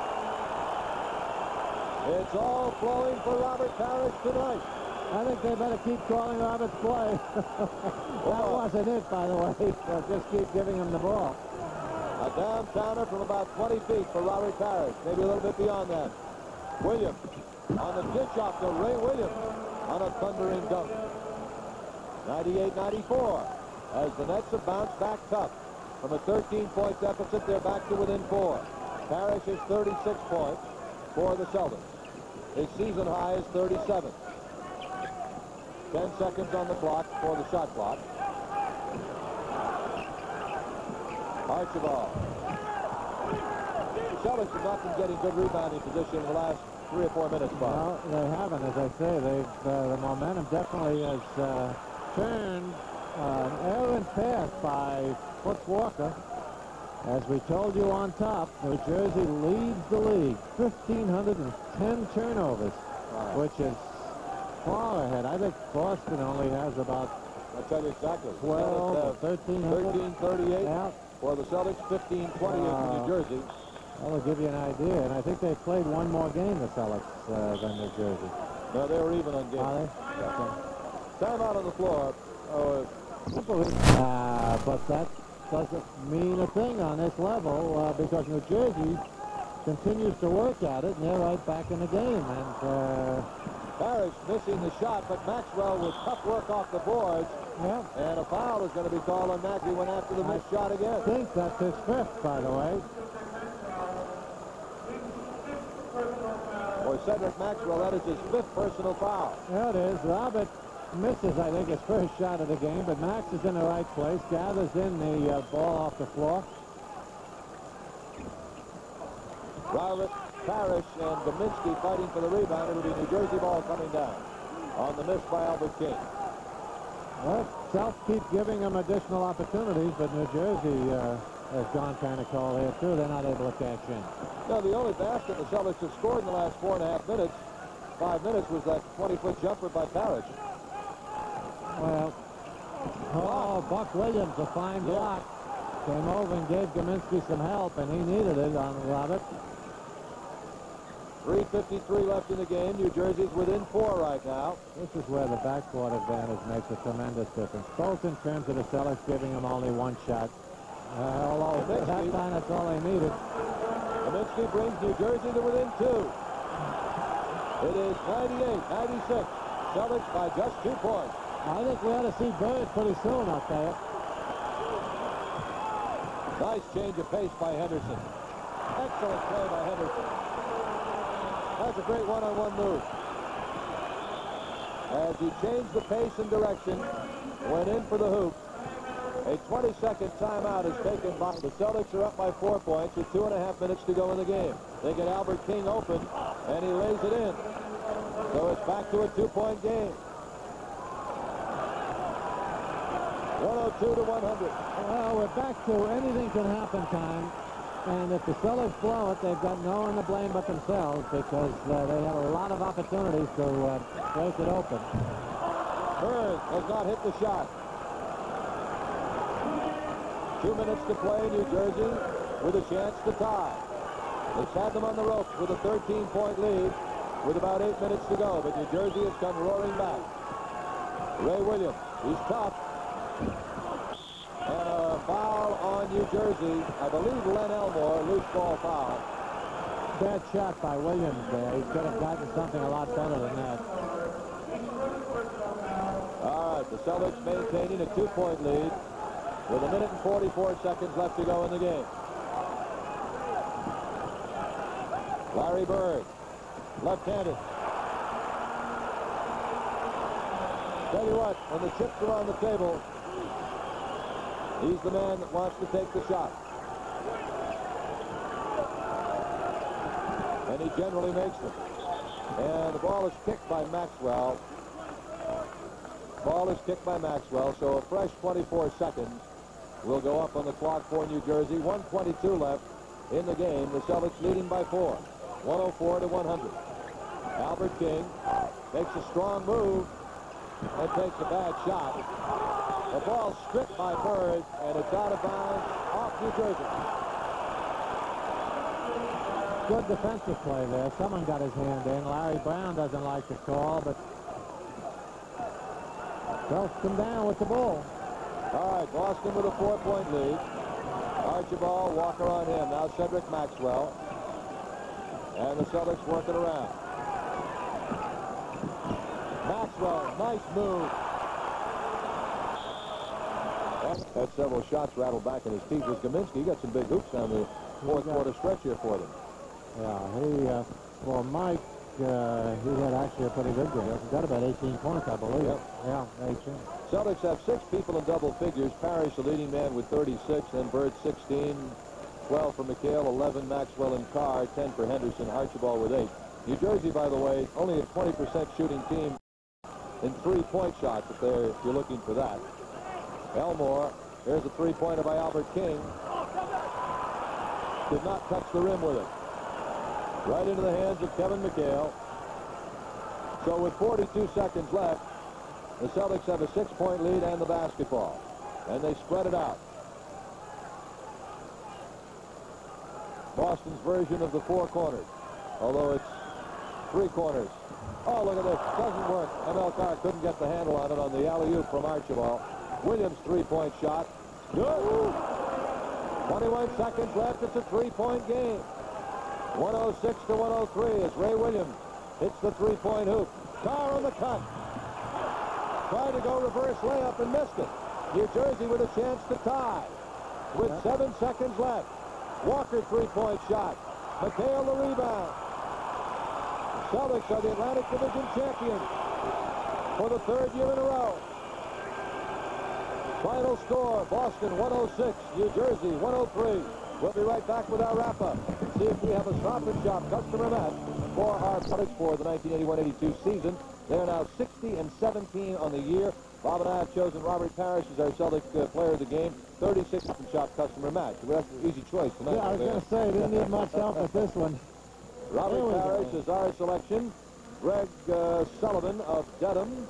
It's all flowing for Robert Parrish tonight. I think they better keep calling Robert's play. That wasn't it, by the way. So just keep giving him the ball. A downtowner from about 20 feet for Robert Parrish. Maybe a little bit beyond that. Williams on the pitch off to Ray Williams on a thundering dunk. 98-94. As the Nets have bounced back tough. From a 13-point deficit, they're back to within 4. Parrish is 36 points for the Celtics. His season high is 37. 10 seconds on the clock for the shot clock. Archibald. The Celtics have not been getting good rebounding position in the last 3 or 4 minutes, Bob. No, they haven't. As I say, they've the momentum definitely has turned an errant pass by Foots Walker. As we told you on top, New Jersey leads the league. 1,510 turnovers, which is far ahead. I think Boston only has about, I'll tell you exactly. 12, 1,300. 1338 Yeah. for the Celtics, 1528 for New Jersey. That'll give you an idea. And I think they played one more game, the Celtics, than New Jersey. No, they were even on game. Are they? Okay. Time out on the floor. But that doesn't mean a thing on this level because New Jersey continues to work at it, and they're right back in the game. And Parrish missing the shot, but Maxwell with tough work off the boards. yeah, And a foul is going to be called on Mack. He went after the missed shot again. I think that's his 5th, by the way. For Cedric Maxwell, that is his 5th personal foul. There it is. Robert misses, I think, his first shot of the game, but Max is in the right place, gathers in the ball off the floor. Robert Parrish and Kaminsky fighting for the rebound. It'll be New Jersey ball coming down on the miss by Albert King. Well, South keep giving them additional opportunities, but New Jersey has gone kind of cold here, too. They're not able to cash in. No, the only basket the Celtics have scored in the last 4.5 minutes, 5 minutes, was that 20-foot jumper by Parrish. Well, Buck Williams, a fine block, came over and gave Kaminsky some help, and he needed it on Robert. 3:53 left in the game. New Jersey's within 4 right now. This is where the backcourt advantage makes a tremendous difference, both in terms of the Celtics giving them only 1 shot. Although at that time, that's all they needed. Kaminsky brings New Jersey to within 2. It is 98-96. Celtics by just 2 points. I think we ought to see Bird pretty soon out there. Nice change of pace by Henderson. Excellent play by Henderson. That's a great one-on-one move. As he changed the pace and direction, went in for the hoop. A 20-second timeout is taken by the Celtics. Are up by 4 points with 2.5 minutes to go in the game. They get Albert King open, and he lays it in. So it's back to a 2-point game. 102 to 100. Well, we're back to anything can happen time. And if the Celtics blow it, they've got no one to blame but themselves because they had a lot of opportunities to break it open. Bird has not hit the shot. 2 minutes to play, New Jersey with a chance to tie. It's had them on the ropes with a 13-point lead with about 8 minutes to go, but New Jersey has come roaring back. Ray Williams, he's tough. And a foul on New Jersey. I believe Len Elmore, loose ball foul. Bad shot by Williams there. He could have gotten something a lot better than that. All right, the Celtics maintaining a 2-point lead with 1 minute and 44 seconds left to go in the game. Larry Bird, left-handed. Tell you what, when the chips are on the table, he's the man that wants to take the shot. And he generally makes them. And the ball is kicked by Maxwell. Ball is kicked by Maxwell, so a fresh 24 seconds will go up on the clock for New Jersey. 1:22 left in the game. The Celtics leading by 4. 104 to 100. Albert King makes a strong move and takes a bad shot. The ball stripped by Bird, and it's out of bounds off New Jersey. Good defensive play there. Someone got his hand in. Larry Brown doesn't like the call, but Celtics come down with the ball. All right, Boston with a 4-point lead. Archibald, Walker on him. Now Cedric Maxwell. And the Celtics working around. Maxwell, nice move. Had several shots rattled back in his teeth with Kaminsky. He got some big hoops on the fourth quarter stretch here for them. Yeah, for Mike, he had actually a pretty good game. He got about 18 points, I believe. Yep. Yeah, 18. Celtics have 6 people in double figures. Parrish, the leading man, with 36. Then Bird, 16. 12 for McHale, 11 Maxwell and Carr, 10 for Henderson, Archibald with 8. New Jersey, by the way, only a 20% shooting team in 3-point shots if you're looking for that. Elmore, there's a 3-pointer by Albert King. Did not touch the rim with it. Right into the hands of Kevin McHale. So with 42 seconds left, the Celtics have a 6-point lead and the basketball. And they spread it out. Boston's version of the 4 corners, although it's 3 corners. Oh, look at this. Doesn't work. M.L. Carr couldn't get the handle on it on the alley-oop from Archibald. Williams' 3-point shot. Good. 21 seconds left. It's a 3-point game. 106 to 103 as Ray Williams hits the 3-point hoop. Carr on the cut. Tried to go reverse layup and missed it. New Jersey with a chance to tie with 7 seconds left. Walker 3-point shot. McHale the rebound. Celtics are the Atlantic Division champions for the 3rd year in a row. Final score, Boston 106, New Jersey 103. We'll be right back with our wrap-up. See if we have a Stop and Shop customer match for our Celtics for the 1981-82 season. They're now 60-17 on the year. Bob and I have chosen Robert Parrish as our Celtic player of the game. 36 and shop customer match. Well, that's an easy choice tonight. Yeah, I was going to say, didn't need much help with this one. Robert Parrish is our selection. Greg Sullivan of Dedham